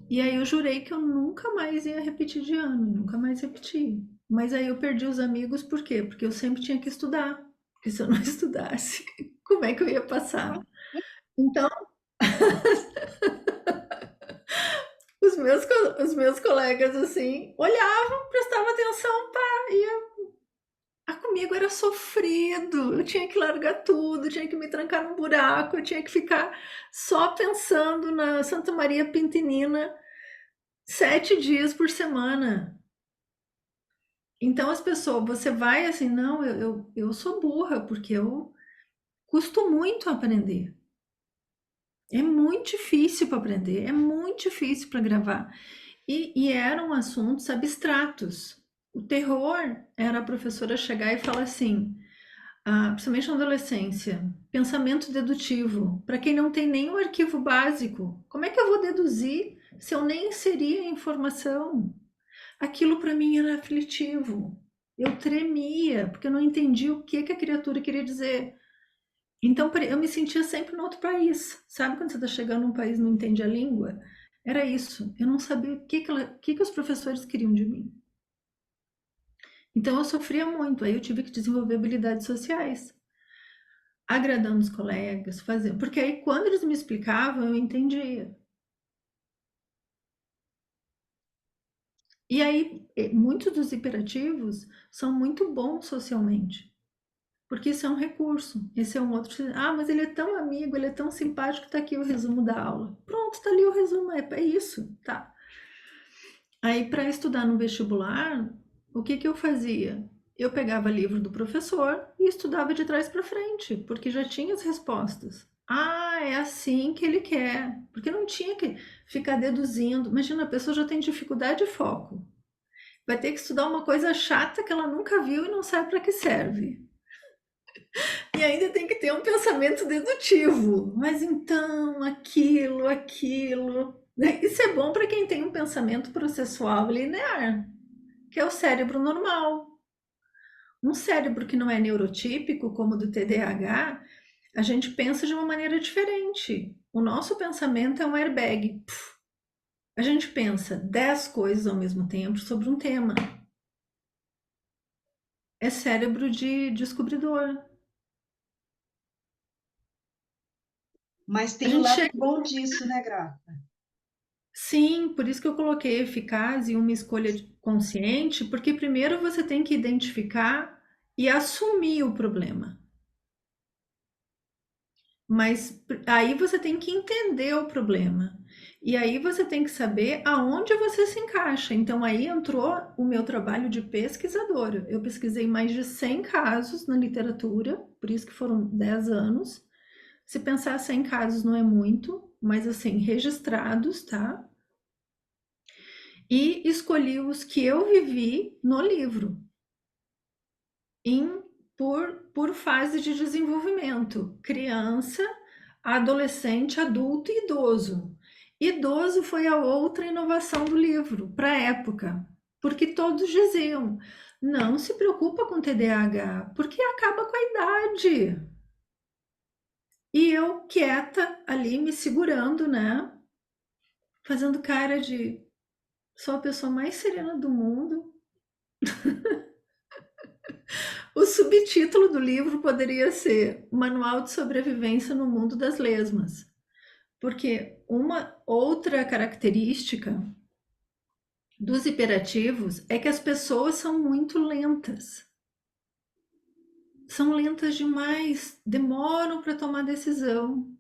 E aí eu jurei que eu nunca mais ia repetir de ano, nunca mais repeti. Mas aí eu perdi os amigos, por quê? Porque eu sempre tinha que estudar. Porque se eu não estudasse, como é que eu ia passar? Então, os meus colegas, assim, olhavam, prestavam atenção, pá, comigo era sofrido. Eu tinha que largar tudo, tinha que me trancar num buraco, eu tinha que ficar só pensando na Santa Maria Pintinina 7 dias por semana. Então as pessoas, você vai assim, não, eu sou burra, porque eu custo muito aprender. É muito difícil para aprender, é muito difícil para gravar. E eram assuntos abstratos. O terror era a professora chegar e falar assim, principalmente na adolescência, pensamento dedutivo. Para quem não tem nenhum arquivo básico, como é que eu vou deduzir se eu nem inseri a informação? Aquilo para mim era aflitivo. Eu tremia, porque eu não entendia o que a criatura queria dizer. Então eu me sentia sempre no outro país. Sabe quando você está chegando num país e não entende a língua? Era isso. Eu não sabia o que os professores queriam de mim. Então eu sofria muito. Aí eu tive que desenvolver habilidades sociais, agradando os colegas, fazendo. Porque aí quando eles me explicavam, eu entendia. E aí, muitos dos hiperativos são muito bons socialmente, porque isso é um recurso. Esse é um outro. Mas ele é tão amigo, ele é tão simpático, tá aqui o resumo da aula. Pronto, tá ali o resumo, é isso, tá. Aí, para estudar no vestibular, o que eu fazia? Eu pegava livro do professor e estudava de trás para frente, porque já tinha as respostas. É assim que ele quer, porque não tinha que ficar deduzindo. Imagina, a pessoa já tem dificuldade de foco. Vai ter que estudar uma coisa chata que ela nunca viu e não sabe para que serve. E ainda tem que ter um pensamento dedutivo. Mas então, aquilo. Né? Isso é bom para quem tem um pensamento processual linear, que é o cérebro normal. Um cérebro que não é neurotípico, como o do TDAH, a gente pensa de uma maneira diferente. O nosso pensamento é um airbag. A gente pensa 10 coisas ao mesmo tempo sobre um tema. É cérebro de descobridor. Mas A tem o gente lado chega... bom disso, né, Graça? Sim, por isso que eu coloquei eficaz e uma escolha consciente, porque primeiro você tem que identificar e assumir o problema. Mas aí você tem que entender o problema. E aí você tem que saber aonde você se encaixa. Então aí entrou o meu trabalho de pesquisadora. Eu pesquisei mais de 100 casos na literatura, por isso que foram 10 anos. Se pensar 100 casos não é muito, mas assim, registrados, tá? E escolhi os que eu vivi no livro, por fase de desenvolvimento: criança, adolescente, adulto e idoso. Idoso foi a outra inovação do livro para a época, porque todos diziam: não se preocupa com TDAH, porque acaba com a idade. E eu quieta ali, me segurando, né? Fazendo cara de sou a pessoa mais serena do mundo. O subtítulo do livro poderia ser Manual de Sobrevivência no Mundo das Lesmas, porque uma outra característica dos hiperativos é que as pessoas são muito lentas. São lentas demais, demoram para tomar decisão.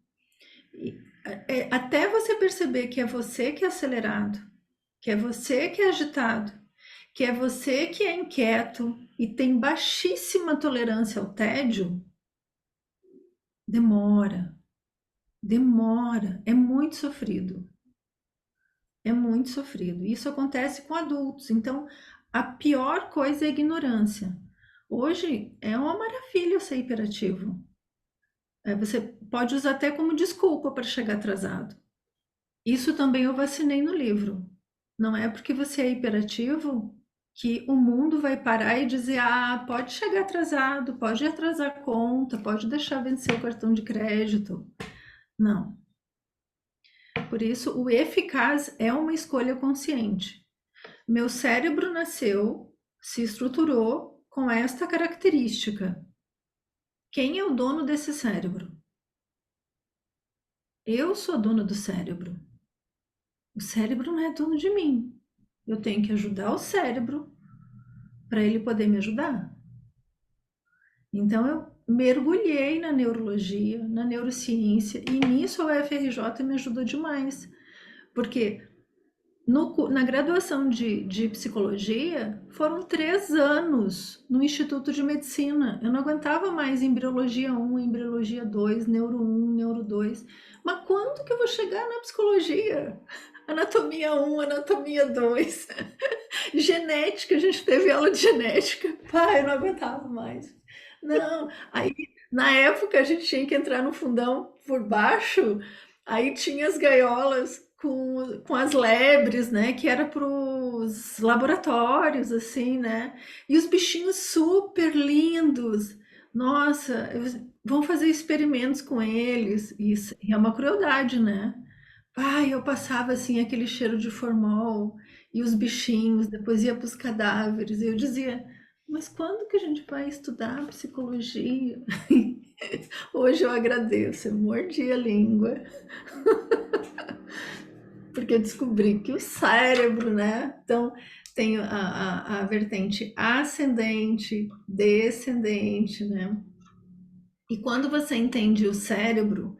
Até você perceber que é você que é acelerado, que é você que é agitado, que é você que é inquieto e tem baixíssima tolerância ao tédio, demora, é muito sofrido. É muito sofrido. Isso acontece com adultos. Então, a pior coisa é a ignorância. Hoje é uma maravilha ser hiperativo. Você pode usar até como desculpa para chegar atrasado. Isso também eu vacinei no livro. Não é porque você é hiperativo que o mundo vai parar e dizer: ah, pode chegar atrasado, pode atrasar a conta, pode deixar vencer o cartão de crédito. Não. Por isso, o eficaz é uma escolha consciente. Meu cérebro nasceu, se estruturou com esta característica. Quem é o dono desse cérebro? Eu sou dono do cérebro. O cérebro não é dono de mim. Eu tenho que ajudar o cérebro para ele poder me ajudar. Então eu mergulhei na neurologia, na neurociência, e nisso a UFRJ me ajudou demais. Porque na graduação de psicologia, foram 3 anos no Instituto de Medicina. Eu não aguentava mais embriologia 1, embriologia 2, neuro 1, neuro 2. Mas quando que eu vou chegar na psicologia? Anatomia 1, anatomia 2. Genética, a gente teve aula de genética. Pai, eu não aguentava mais. Não, aí na época a gente tinha que entrar no fundão por baixo, aí tinha as gaiolas com as lebres, né, que era para os laboratórios, assim, né, e os bichinhos super lindos. Nossa, vão fazer experimentos com eles, isso é uma crueldade, né? Ai, eu passava assim aquele cheiro de formol e os bichinhos, depois ia para os cadáveres, e eu dizia, mas quando que a gente vai estudar psicologia? Hoje eu agradeço, eu mordi a língua, porque eu descobri que o cérebro, né? Então, tem a vertente ascendente, descendente, né? E quando você entende o cérebro,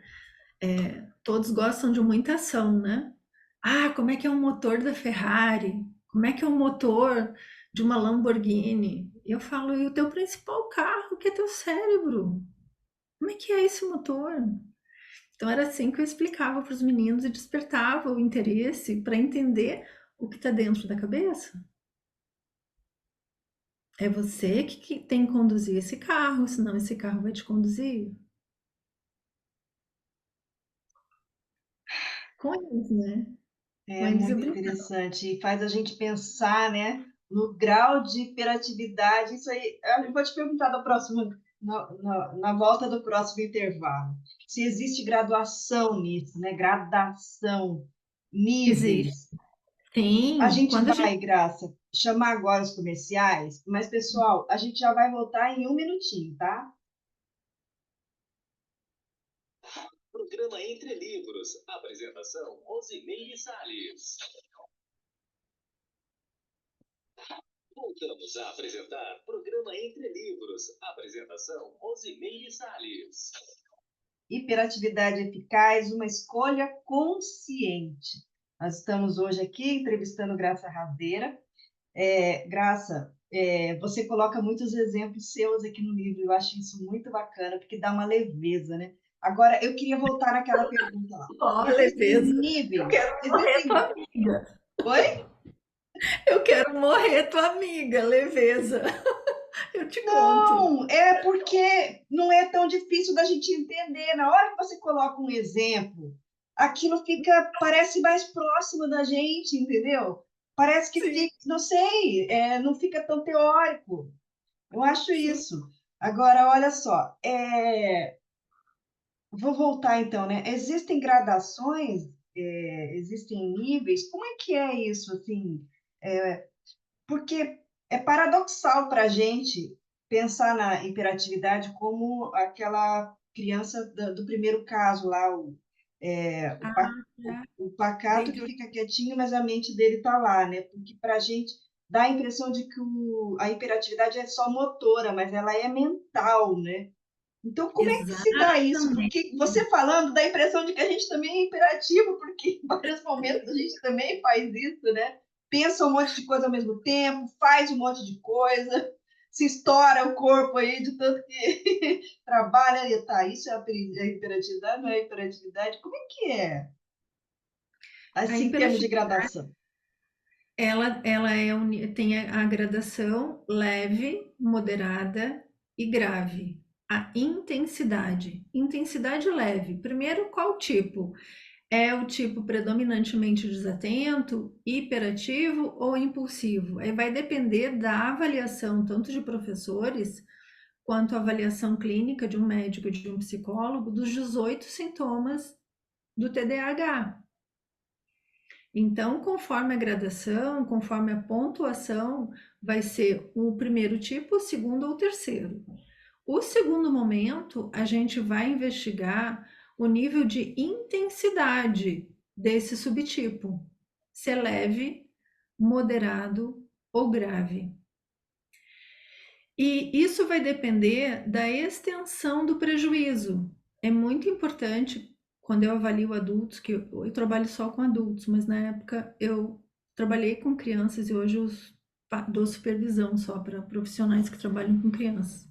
todos gostam de muita ação, né? Ah, como é que é o motor da Ferrari? Como é que é o motor de uma Lamborghini? Eu falo, e o teu principal carro, que é teu cérebro? Como é que é esse motor? Então era assim que eu explicava para os meninos e despertava o interesse para entender o que está dentro da cabeça. É você que tem que conduzir esse carro, senão esse carro vai te conduzir. Com eles, né? Com É eles eu muito brincava. interessante e faz a gente pensar, né, no grau de hiperatividade. Isso aí, eu vou te perguntar no próximo, na volta do próximo intervalo, se existe graduação nisso, né? Gradação, Existe. níveis. A Tem. gente Quando a gente vai, Graça, chamar agora os comerciais, mas, pessoal, a gente já vai voltar em um minutinho, tá? Programa Entre Livros. Apresentação: Rosimeire Salles. Voltamos a apresentar Programa Entre Livros. Apresentação: Rosimeire Salles. Hiperatividade eficaz, uma escolha consciente. Nós estamos hoje aqui entrevistando Graça Raveira. Graça, você coloca muitos exemplos seus aqui no livro, eu acho isso muito bacana, porque dá uma leveza, né? Agora, eu queria voltar naquela pergunta lá. Ó, Existem leveza. Eu níveis? quero morrer tua amiga. Oi? Eu quero morrer tua amiga, leveza. Eu te conto. Não, é porque não é tão difícil da gente entender. Na hora que você coloca um exemplo, aquilo fica, parece mais próximo da gente, entendeu? Parece que Sim, fica, não sei, não fica tão teórico. Eu acho sim. isso. Agora, olha só, vou voltar então, né? Existem gradações, existem níveis. Como é que é isso, assim? Porque é paradoxal para a gente pensar na hiperatividade como aquela criança do primeiro caso lá, Ah, já. o pacato que David, fica quietinho, mas a mente dele está lá, né? Porque para a gente dá a impressão de que a hiperatividade é só motora, mas ela é mental, né? Então, como é que se dá isso? exatamente. Porque você falando dá a impressão de que a gente também é hiperativo, porque em vários momentos a gente também faz isso, né? Pensa um monte de coisa ao mesmo tempo, faz um monte de coisa, se estoura o corpo aí de tanto que trabalha e tá. Isso é a hiperatividade, não é a hiperatividade? Como é que é? A Assim, em termos de hiperatividade, gradação. ela tem a gradação leve, moderada e grave. A intensidade. Intensidade leve. Primeiro, qual tipo? É o tipo predominantemente desatento, hiperativo ou impulsivo? Aí vai depender da avaliação tanto de professores quanto a avaliação clínica de um médico e de um psicólogo dos 18 sintomas do TDAH. Então, conforme a gradação, conforme a pontuação, vai ser o primeiro tipo, o segundo ou o terceiro. O segundo momento, a gente vai investigar o nível de intensidade desse subtipo, se é leve, moderado ou grave. E isso vai depender da extensão do prejuízo. É muito importante, quando eu avalio adultos, que eu trabalho só com adultos, mas na época eu trabalhei com crianças e hoje eu dou supervisão só para profissionais que trabalham com crianças.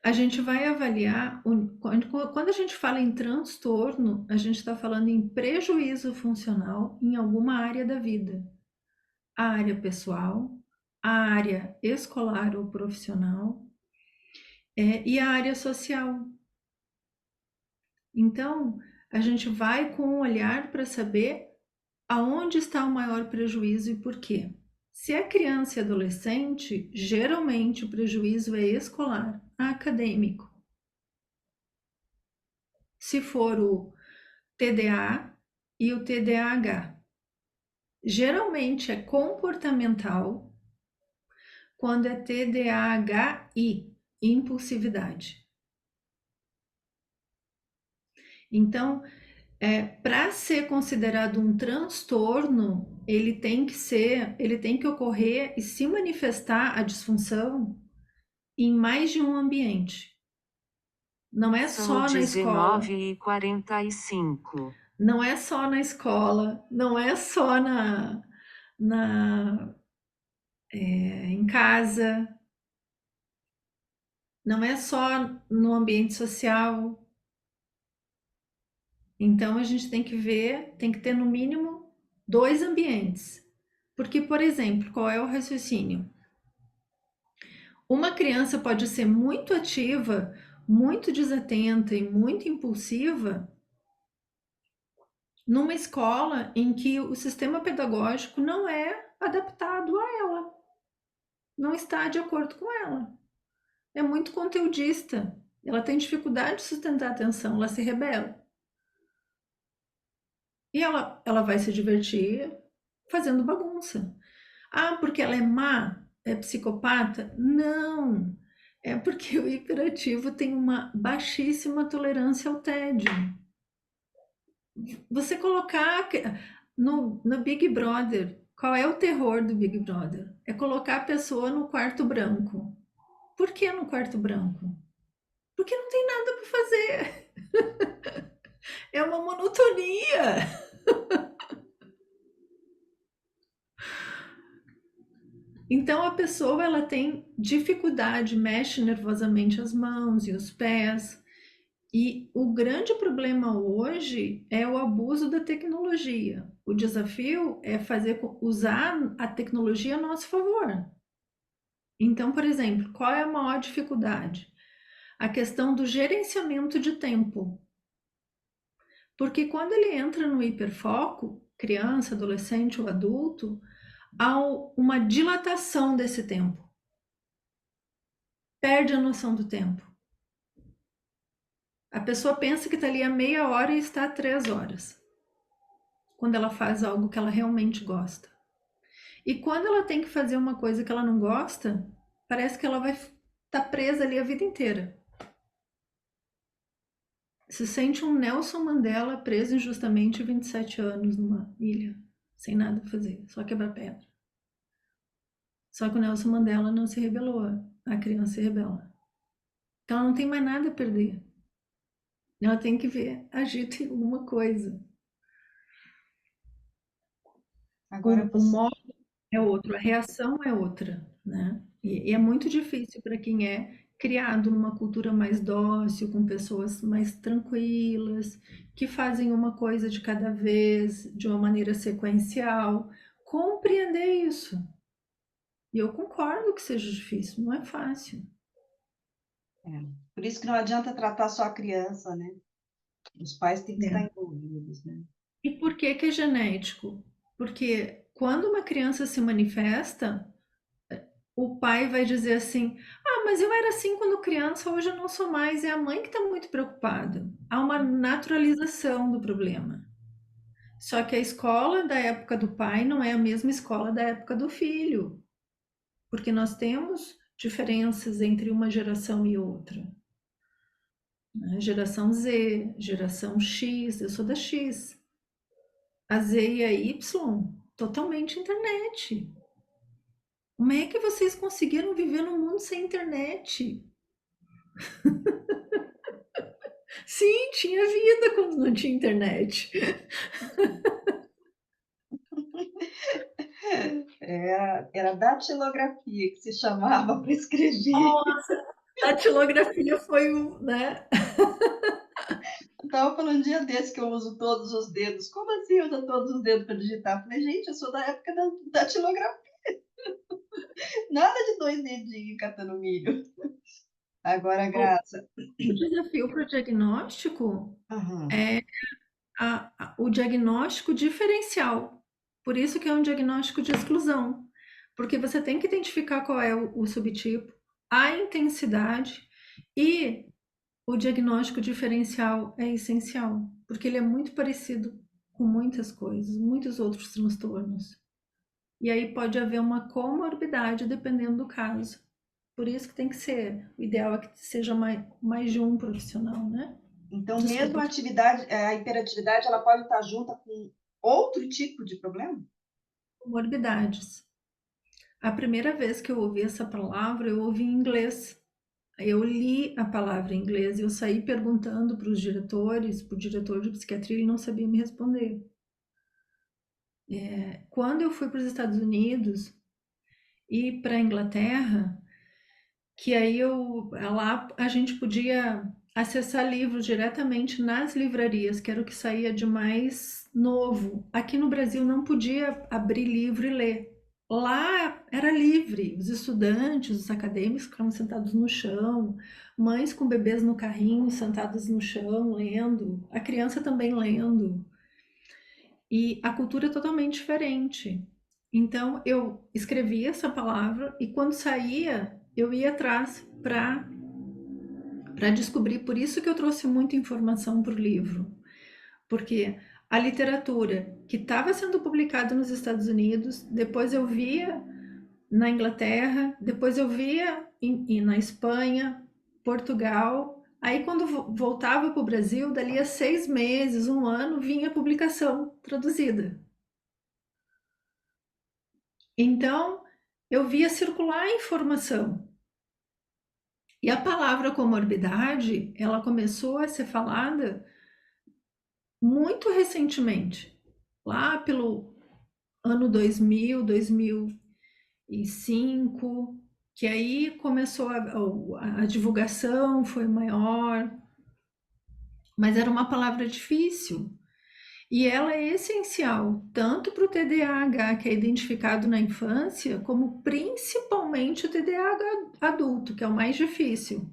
A gente vai avaliar, quando a gente fala em transtorno, a gente está falando em prejuízo funcional em alguma área da vida. A área pessoal, a área escolar ou profissional, e a área social. Então, a gente vai com um olhar para saber aonde está o maior prejuízo e por quê. Se é criança e adolescente, geralmente o prejuízo é escolar, acadêmico. Se for o TDA e o TDAH. Geralmente é comportamental quando é TDAHI, impulsividade. Então, para ser considerado um transtorno, ele tem que ocorrer e se manifestar a disfunção em mais de um ambiente. Não é São só na escola. 19h45. Não é só na escola, não é só em casa, não é só no ambiente social. Então a gente tem que ver, tem que ter no mínimo 2 ambientes. Porque, por exemplo, qual é o raciocínio? Uma criança pode ser muito ativa, muito desatenta e muito impulsiva numa escola em que o sistema pedagógico não é adaptado a ela, não está de acordo com ela. É muito conteudista, ela tem dificuldade de sustentar a atenção, ela se rebela. E ela vai se divertir fazendo bagunça. Ah, porque ela é má, é psicopata? Não, é porque o hiperativo tem uma baixíssima tolerância ao tédio. Você colocar no Big Brother, qual é o terror do Big Brother? É colocar a pessoa no quarto branco. Por que no quarto branco? Porque não tem nada para fazer. É uma monotonia. Então a pessoa ela tem dificuldade, mexe nervosamente as mãos e os pés. E o grande problema hoje é o abuso da tecnologia. O desafio é usar a tecnologia a nosso favor. Então, por exemplo, qual é a maior dificuldade? A questão do gerenciamento de tempo. Porque quando ele entra no hiperfoco, criança, adolescente ou adulto, há uma dilatação desse tempo. Perde a noção do tempo. A pessoa pensa que está ali há meia hora e está há 3 horas. Quando ela faz algo que ela realmente gosta. E quando ela tem que fazer uma coisa que ela não gosta, parece que ela vai estar presa ali a vida inteira. Se sente um Nelson Mandela preso injustamente 27 anos numa ilha, sem nada a fazer, só quebrar pedra. Só que o Nelson Mandela não se rebelou, a criança se rebela. Então ela não tem mais nada a perder. Ela tem que ver, agir em alguma coisa. Agora O você. modo é outro, a reação é outra, né? E é muito difícil para quem é criado numa cultura mais dócil, com pessoas mais tranquilas, que fazem uma coisa de cada vez, de uma maneira sequencial, compreender isso. E eu concordo que seja difícil, não é fácil. Por isso que não adianta tratar só a criança, né? Os pais têm que É. estar envolvidos, né? E por que que é genético? Porque quando uma criança se manifesta, o pai vai dizer assim: ah, mas eu era assim quando criança, hoje eu não sou mais. É a mãe que está muito preocupada. Há uma naturalização do problema. Só que a escola da época do pai não é a mesma escola da época do filho, porque nós temos diferenças entre uma geração e outra, né? Geração Z, geração X, eu sou da X. A Z e a Y, totalmente internet. Como é que vocês conseguiram viver num mundo sem internet? Sim, tinha vida quando não tinha internet. Era datilografia que se chamava para escrever. Nossa, a datilografia foi o, né? Eu estava falando um dia desse que eu uso todos os dedos. Como assim usa todos os dedos para digitar? Eu falei, gente, eu sou da época da datilografia. Nada de 2 dedinhos catando milho. Agora, Graça. O desafio para o diagnóstico Aham. é o diagnóstico diferencial. Por isso que é um diagnóstico de exclusão, porque você tem que identificar qual é o subtipo, a intensidade e o diagnóstico diferencial é essencial, porque ele é muito parecido com muitas coisas, muitos outros transtornos. E aí pode haver uma comorbidade dependendo do caso. Por isso que tem que ser, o ideal é que seja mais de um profissional, né? Então, mesmo Desculpa. a atividade, a hiperatividade, ela pode estar junta com outro tipo de problema? Comorbidades. A primeira vez que eu ouvi essa palavra, eu ouvi em inglês. Eu li a palavra em inglês e eu saí perguntando para os diretores, para o diretor de psiquiatria, ele não sabia me responder. Quando eu fui para os Estados Unidos e para a Inglaterra, que aí lá a gente podia acessar livros diretamente nas livrarias, que era o que saía de mais novo. Aqui no Brasil não podia abrir livro e ler. Lá era livre, os estudantes, os acadêmicos ficavam sentados no chão, mães com bebês no carrinho sentadas no chão lendo, a criança também lendo. E a cultura é totalmente diferente. Então eu escrevia essa palavra e quando saía eu ia atrás para descobrir. Por isso que eu trouxe muita informação para o livro, porque a literatura que estava sendo publicada nos Estados Unidos, depois eu via na Inglaterra, depois eu via na Espanha, Portugal. Aí quando voltava para o Brasil, dali a 6 meses, um ano, vinha a publicação traduzida. Então eu via circular a informação. E a palavra comorbidade, ela começou a ser falada muito recentemente, lá pelo ano 2000, 2005, que aí começou a divulgação, foi maior, mas era uma palavra difícil. E ela é essencial tanto para o TDAH, que é identificado na infância, como principalmente o TDAH adulto, que é o mais difícil.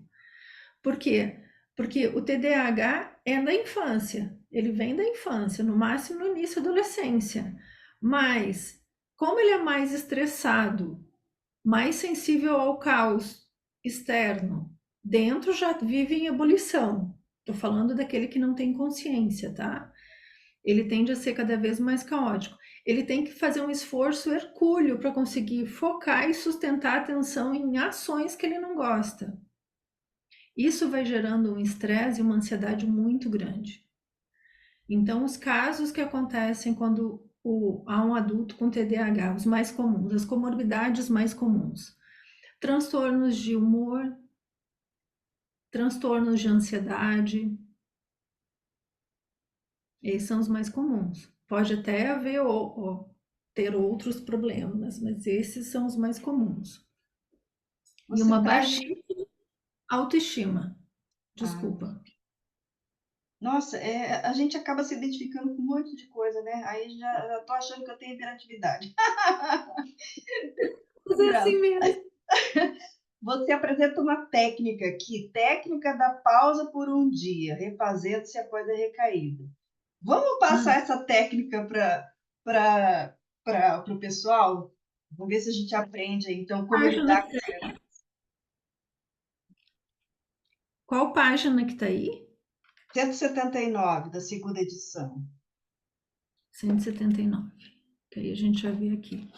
Por quê? Porque o TDAH é da infância, ele vem da infância, no máximo no início da adolescência. Mas, como ele é mais estressado, mais sensível ao caos externo, dentro já vive em ebulição. Estou falando daquele que não tem consciência, tá? Ele tende a ser cada vez mais caótico. Ele tem que fazer um esforço hercúleo para conseguir focar e sustentar a atenção em ações que ele não gosta. Isso vai gerando um estresse e uma ansiedade muito grande. Então, os casos que acontecem quando há um adulto com TDAH, os mais comuns, as comorbidades mais comuns: transtornos de humor, transtornos de ansiedade, esses são os mais comuns. Pode até haver ter outros problemas, mas esses são os mais comuns. E Você uma traz. baixa autoestima. Ah, Desculpa. nossa, a gente acaba se identificando com um monte de coisa, né? Aí já tô achando que eu tenho hiperatividade. Mas é Graça. assim mesmo. Você apresenta uma técnica aqui, técnica da pausa por um dia, refazendo-se após a recaída. Vamos passar essa técnica para o pessoal? Vamos ver se a gente aprende aí, então, como Página lidar que com tá- isso. Qual página que está aí? 179 da segunda edição. 179. Que aí a gente já vê aqui.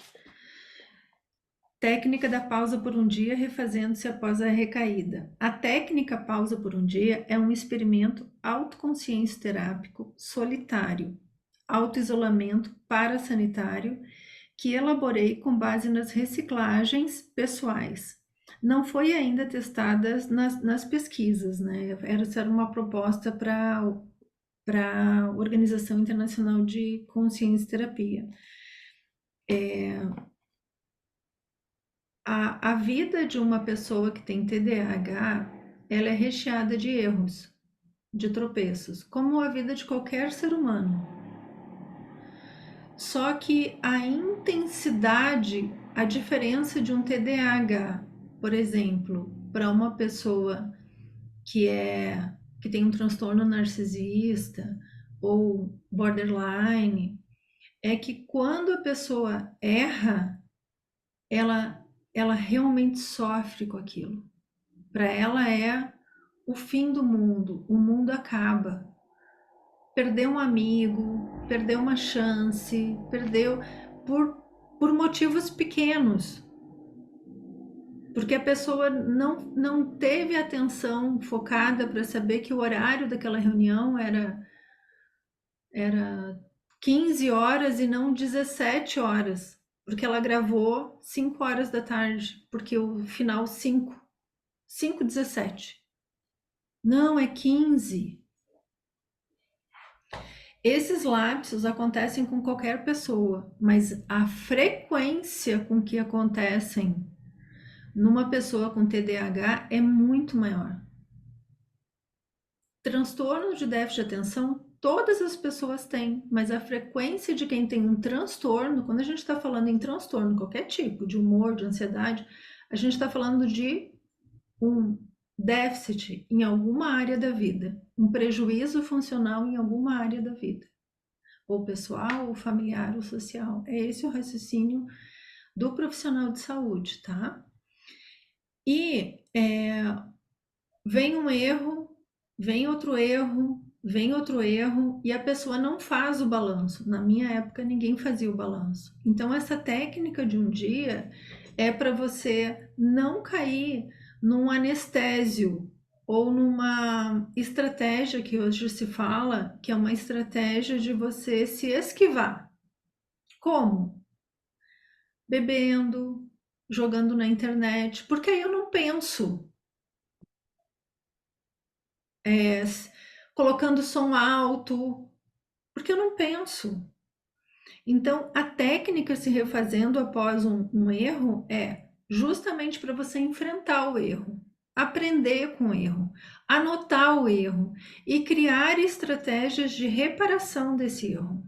Técnica da pausa por um dia, refazendo-se após a recaída. A técnica pausa por um dia é um experimento autoconsciência terápico solitário, autoisolamento parasanitário, que elaborei com base nas reciclagens pessoais. Não foi ainda testada nas pesquisas, né? Essa era uma proposta para a Organização Internacional de Consciência Terapia. A vida de uma pessoa que tem TDAH, ela é recheada de erros, de tropeços, como a vida de qualquer ser humano. Só que a intensidade, a diferença de um TDAH, por exemplo, para uma pessoa que tem um transtorno narcisista ou borderline, é que quando a pessoa erra, ela realmente sofre com aquilo. Para ela é o fim do mundo, o mundo acaba. Perdeu um amigo, perdeu uma chance, perdeu por motivos pequenos. Porque a pessoa não teve atenção focada para saber que o horário daquela reunião era 15 horas e não 17 horas. Porque ela gravou 5 horas da tarde, porque o final 5:17. Não, é 15. Esses lapsos acontecem com qualquer pessoa, mas a frequência com que acontecem numa pessoa com TDAH é muito maior. Transtorno de déficit de atenção, todas as pessoas têm, mas a frequência de quem tem um transtorno, quando a gente está falando em transtorno, qualquer tipo, de humor, de ansiedade, a gente está falando de um déficit em alguma área da vida, um prejuízo funcional em alguma área da vida, ou pessoal, ou familiar, ou social. É esse o raciocínio do profissional de saúde, tá? E vem um erro, vem outro erro, vem outro erro, e a pessoa não faz o balanço. Na minha época, ninguém fazia o balanço. Então, essa técnica de um dia é para você não cair num anestésio ou numa estratégia que hoje se fala, que é uma estratégia de você se esquivar. Como? Bebendo, jogando na internet, porque aí eu não penso. Colocando som alto, porque eu não penso. Então, a técnica se refazendo após um erro é justamente para você enfrentar o erro, aprender com o erro, anotar o erro e criar estratégias de reparação desse erro,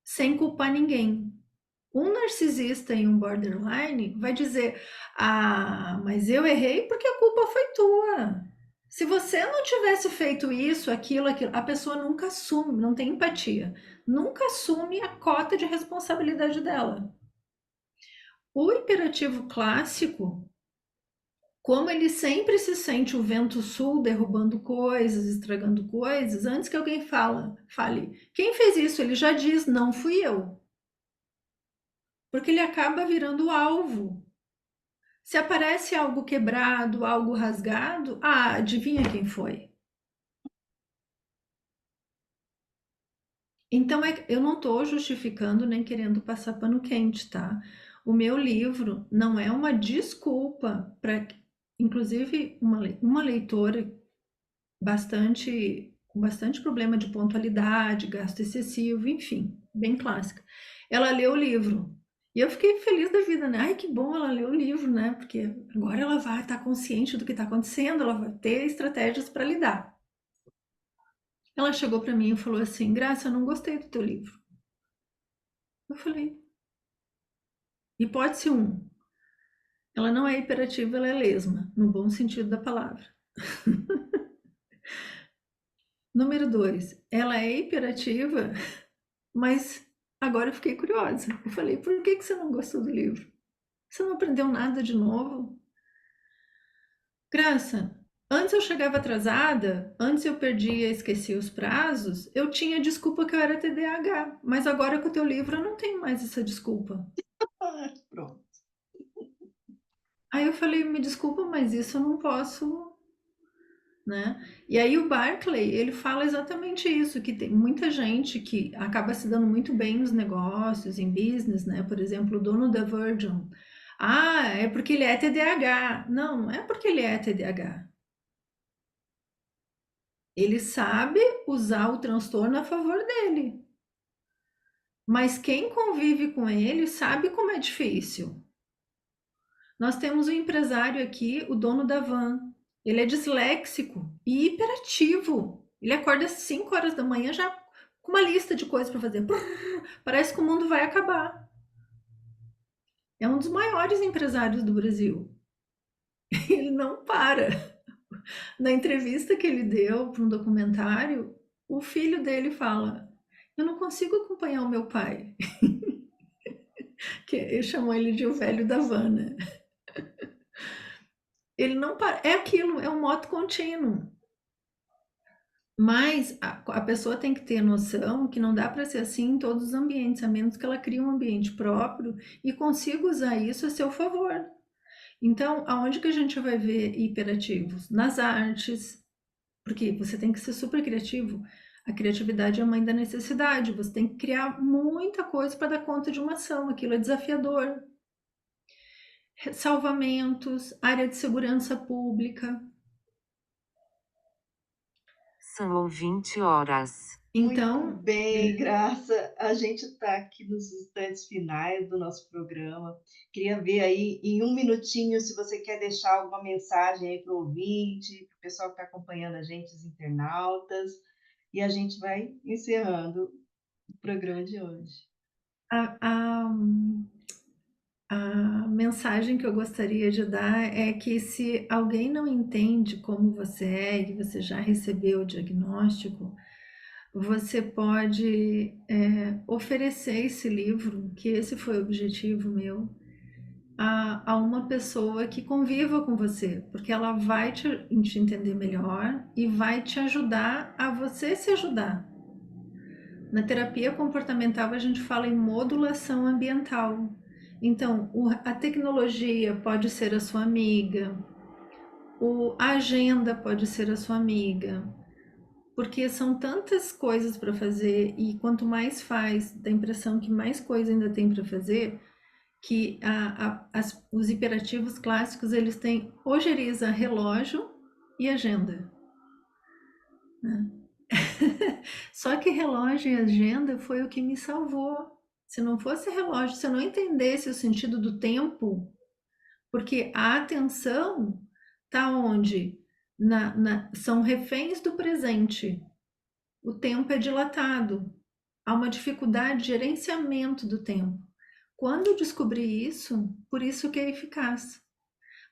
sem culpar ninguém. Um narcisista e um borderline vai dizer: ah, mas eu errei porque a culpa foi tua. Se você não tivesse feito isso, aquilo, a pessoa nunca assume, não tem empatia, nunca assume a cota de responsabilidade dela. O hiperativo clássico, como ele sempre se sente o vento sul derrubando coisas, estragando coisas, antes que alguém fale, quem fez isso? Ele já diz, não fui eu. Porque ele acaba virando alvo. Se aparece algo quebrado, algo rasgado, adivinha quem foi? Então, eu não estou justificando nem querendo passar pano quente, tá? O meu livro não é uma desculpa para, inclusive, uma leitora com bastante problema de pontualidade, gasto excessivo, enfim, bem clássica. Ela leu o livro. E eu fiquei feliz da vida, né? Ai, que bom ela leu o livro, né? Porque agora ela vai estar consciente do que está acontecendo, ela vai ter estratégias para lidar. Ela chegou para mim e falou assim: Graça, eu não gostei do teu livro. Eu falei: hipótese 1. Ela não é hiperativa, ela é lesma, no bom sentido da palavra. Número 2, ela é hiperativa, mas agora eu fiquei curiosa. Eu falei, por que você não gostou do livro? Você não aprendeu nada de novo? Graça, antes eu chegava atrasada, antes eu perdia e esquecia os prazos, eu tinha desculpa que eu era TDAH, mas agora com o teu livro eu não tenho mais essa desculpa. Ah, pronto. Aí eu falei, me desculpa, mas isso eu não posso, né? E aí o Barclay, ele fala exatamente isso, que tem muita gente que acaba se dando muito bem nos negócios, em business, né? Por exemplo, o dono da Virgin. Ah, é porque ele é TDAH. Não, não é porque ele é TDAH. Ele sabe usar o transtorno a favor dele. Mas quem convive com ele sabe como é difícil. Nós temos um empresário aqui, o dono da van. Ele é disléxico e hiperativo. Ele acorda às 5 horas da manhã já com uma lista de coisas para fazer. Parece que o mundo vai acabar. É um dos maiores empresários do Brasil. Ele não para. Na entrevista que ele deu para um documentário, o filho dele fala: eu não consigo acompanhar o meu pai. Que eu chamo ele de o velho da van, né? Ele não para. É aquilo, é um modo contínuo. Mas a pessoa tem que ter noção que não dá para ser assim em todos os ambientes, a menos que ela crie um ambiente próprio e consiga usar isso a seu favor. Então, aonde que a gente vai ver hiperativos? Nas artes, porque você tem que ser super criativo. A criatividade é a mãe da necessidade. Você tem que criar muita coisa para dar conta de uma ação. Aquilo é desafiador. Salvamentos, área de segurança pública. São 20 horas. Então, Muito bem, Graça. A gente está aqui nos instantes finais do nosso programa. Queria ver aí, em um minutinho, se você quer deixar alguma mensagem aí para o ouvinte, para o pessoal que está acompanhando a gente, os internautas, e a gente vai encerrando o programa de hoje. a, a, a mensagem que eu gostaria de dar é que se alguém não entende como você é e você já recebeu o diagnóstico, você pode oferecer esse livro, que esse foi o objetivo meu, a uma pessoa que conviva com você, porque ela vai te entender melhor e vai te ajudar a você se ajudar. Na terapia comportamental, a gente fala em modulação ambiental. Então, a tecnologia pode ser a sua amiga, a agenda pode ser a sua amiga, porque são tantas coisas para fazer e quanto mais faz, dá a impressão que mais coisa ainda tem para fazer, que os hiperativos clássicos, eles têm ojeriza, relógio e agenda, né? Só que relógio e agenda foi o que me salvou. Se não fosse relógio, se eu não entendesse o sentido do tempo, porque a atenção está onde? São reféns do presente. O tempo é dilatado. Há uma dificuldade de gerenciamento do tempo. Quando eu descobri isso, por isso que é eficaz.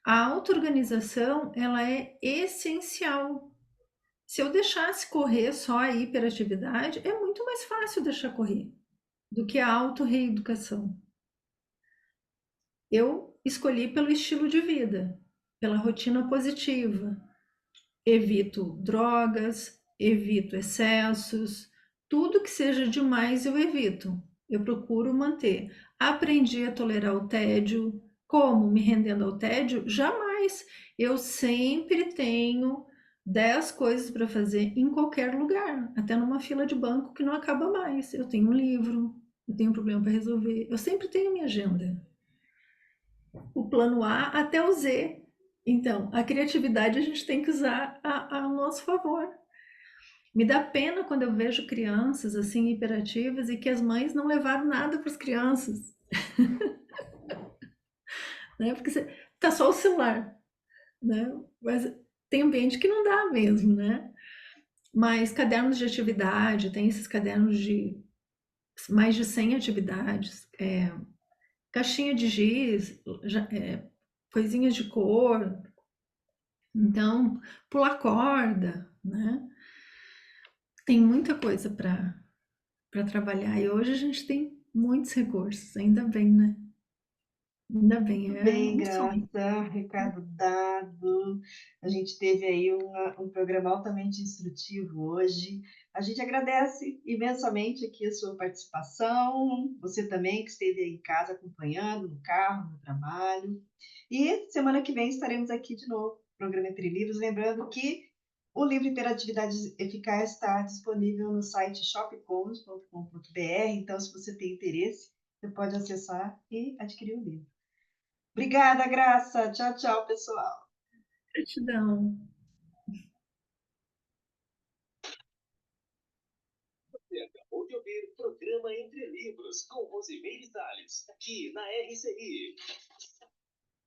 A auto-organização, ela é essencial. Se eu deixasse correr só a hiperatividade, é muito mais fácil deixar correr do que a auto-reeducação. Eu escolhi pelo estilo de vida, pela rotina positiva. Evito drogas, evito excessos, tudo que seja demais eu evito. Eu procuro manter. Aprendi a tolerar o tédio. Como? Me rendendo ao tédio? Jamais. Eu sempre tenho 10 coisas para fazer em qualquer lugar, até numa fila de banco que não acaba mais. Eu tenho um livro, eu tenho um problema para resolver. Eu sempre tenho minha agenda. O plano A até o Z. Então, a criatividade a gente tem que usar a nosso favor. Me dá pena quando eu vejo crianças assim hiperativas e que as mães não levaram nada para as crianças. Né? Porque tá só o celular, né? Mas tem ambiente que não dá mesmo, né? Mas cadernos de atividade, tem esses cadernos de mais de 100 atividades, caixinha de giz, coisinhas de cor. Então, pular corda, né? Tem muita coisa para trabalhar. E hoje a gente tem muitos recursos, ainda bem, né? Ainda bem, Muito é bem, um sonho. Graça, recado dado. A gente teve aí um programa altamente instrutivo hoje. A gente agradece imensamente aqui a sua participação, você também que esteve aí em casa acompanhando, no carro, no trabalho. E semana que vem estaremos aqui de novo, programa Entre Livros. Lembrando que o livro Interatividade Eficaz está disponível no site shopcons.com.br. Então, se você tem interesse, você pode acessar e adquirir o livro. Obrigada, Graça. Tchau, tchau, pessoal. Gratidão. Você acabou de ouvir o programa Entre Livros com Rosimeire Salles, aqui na RCI.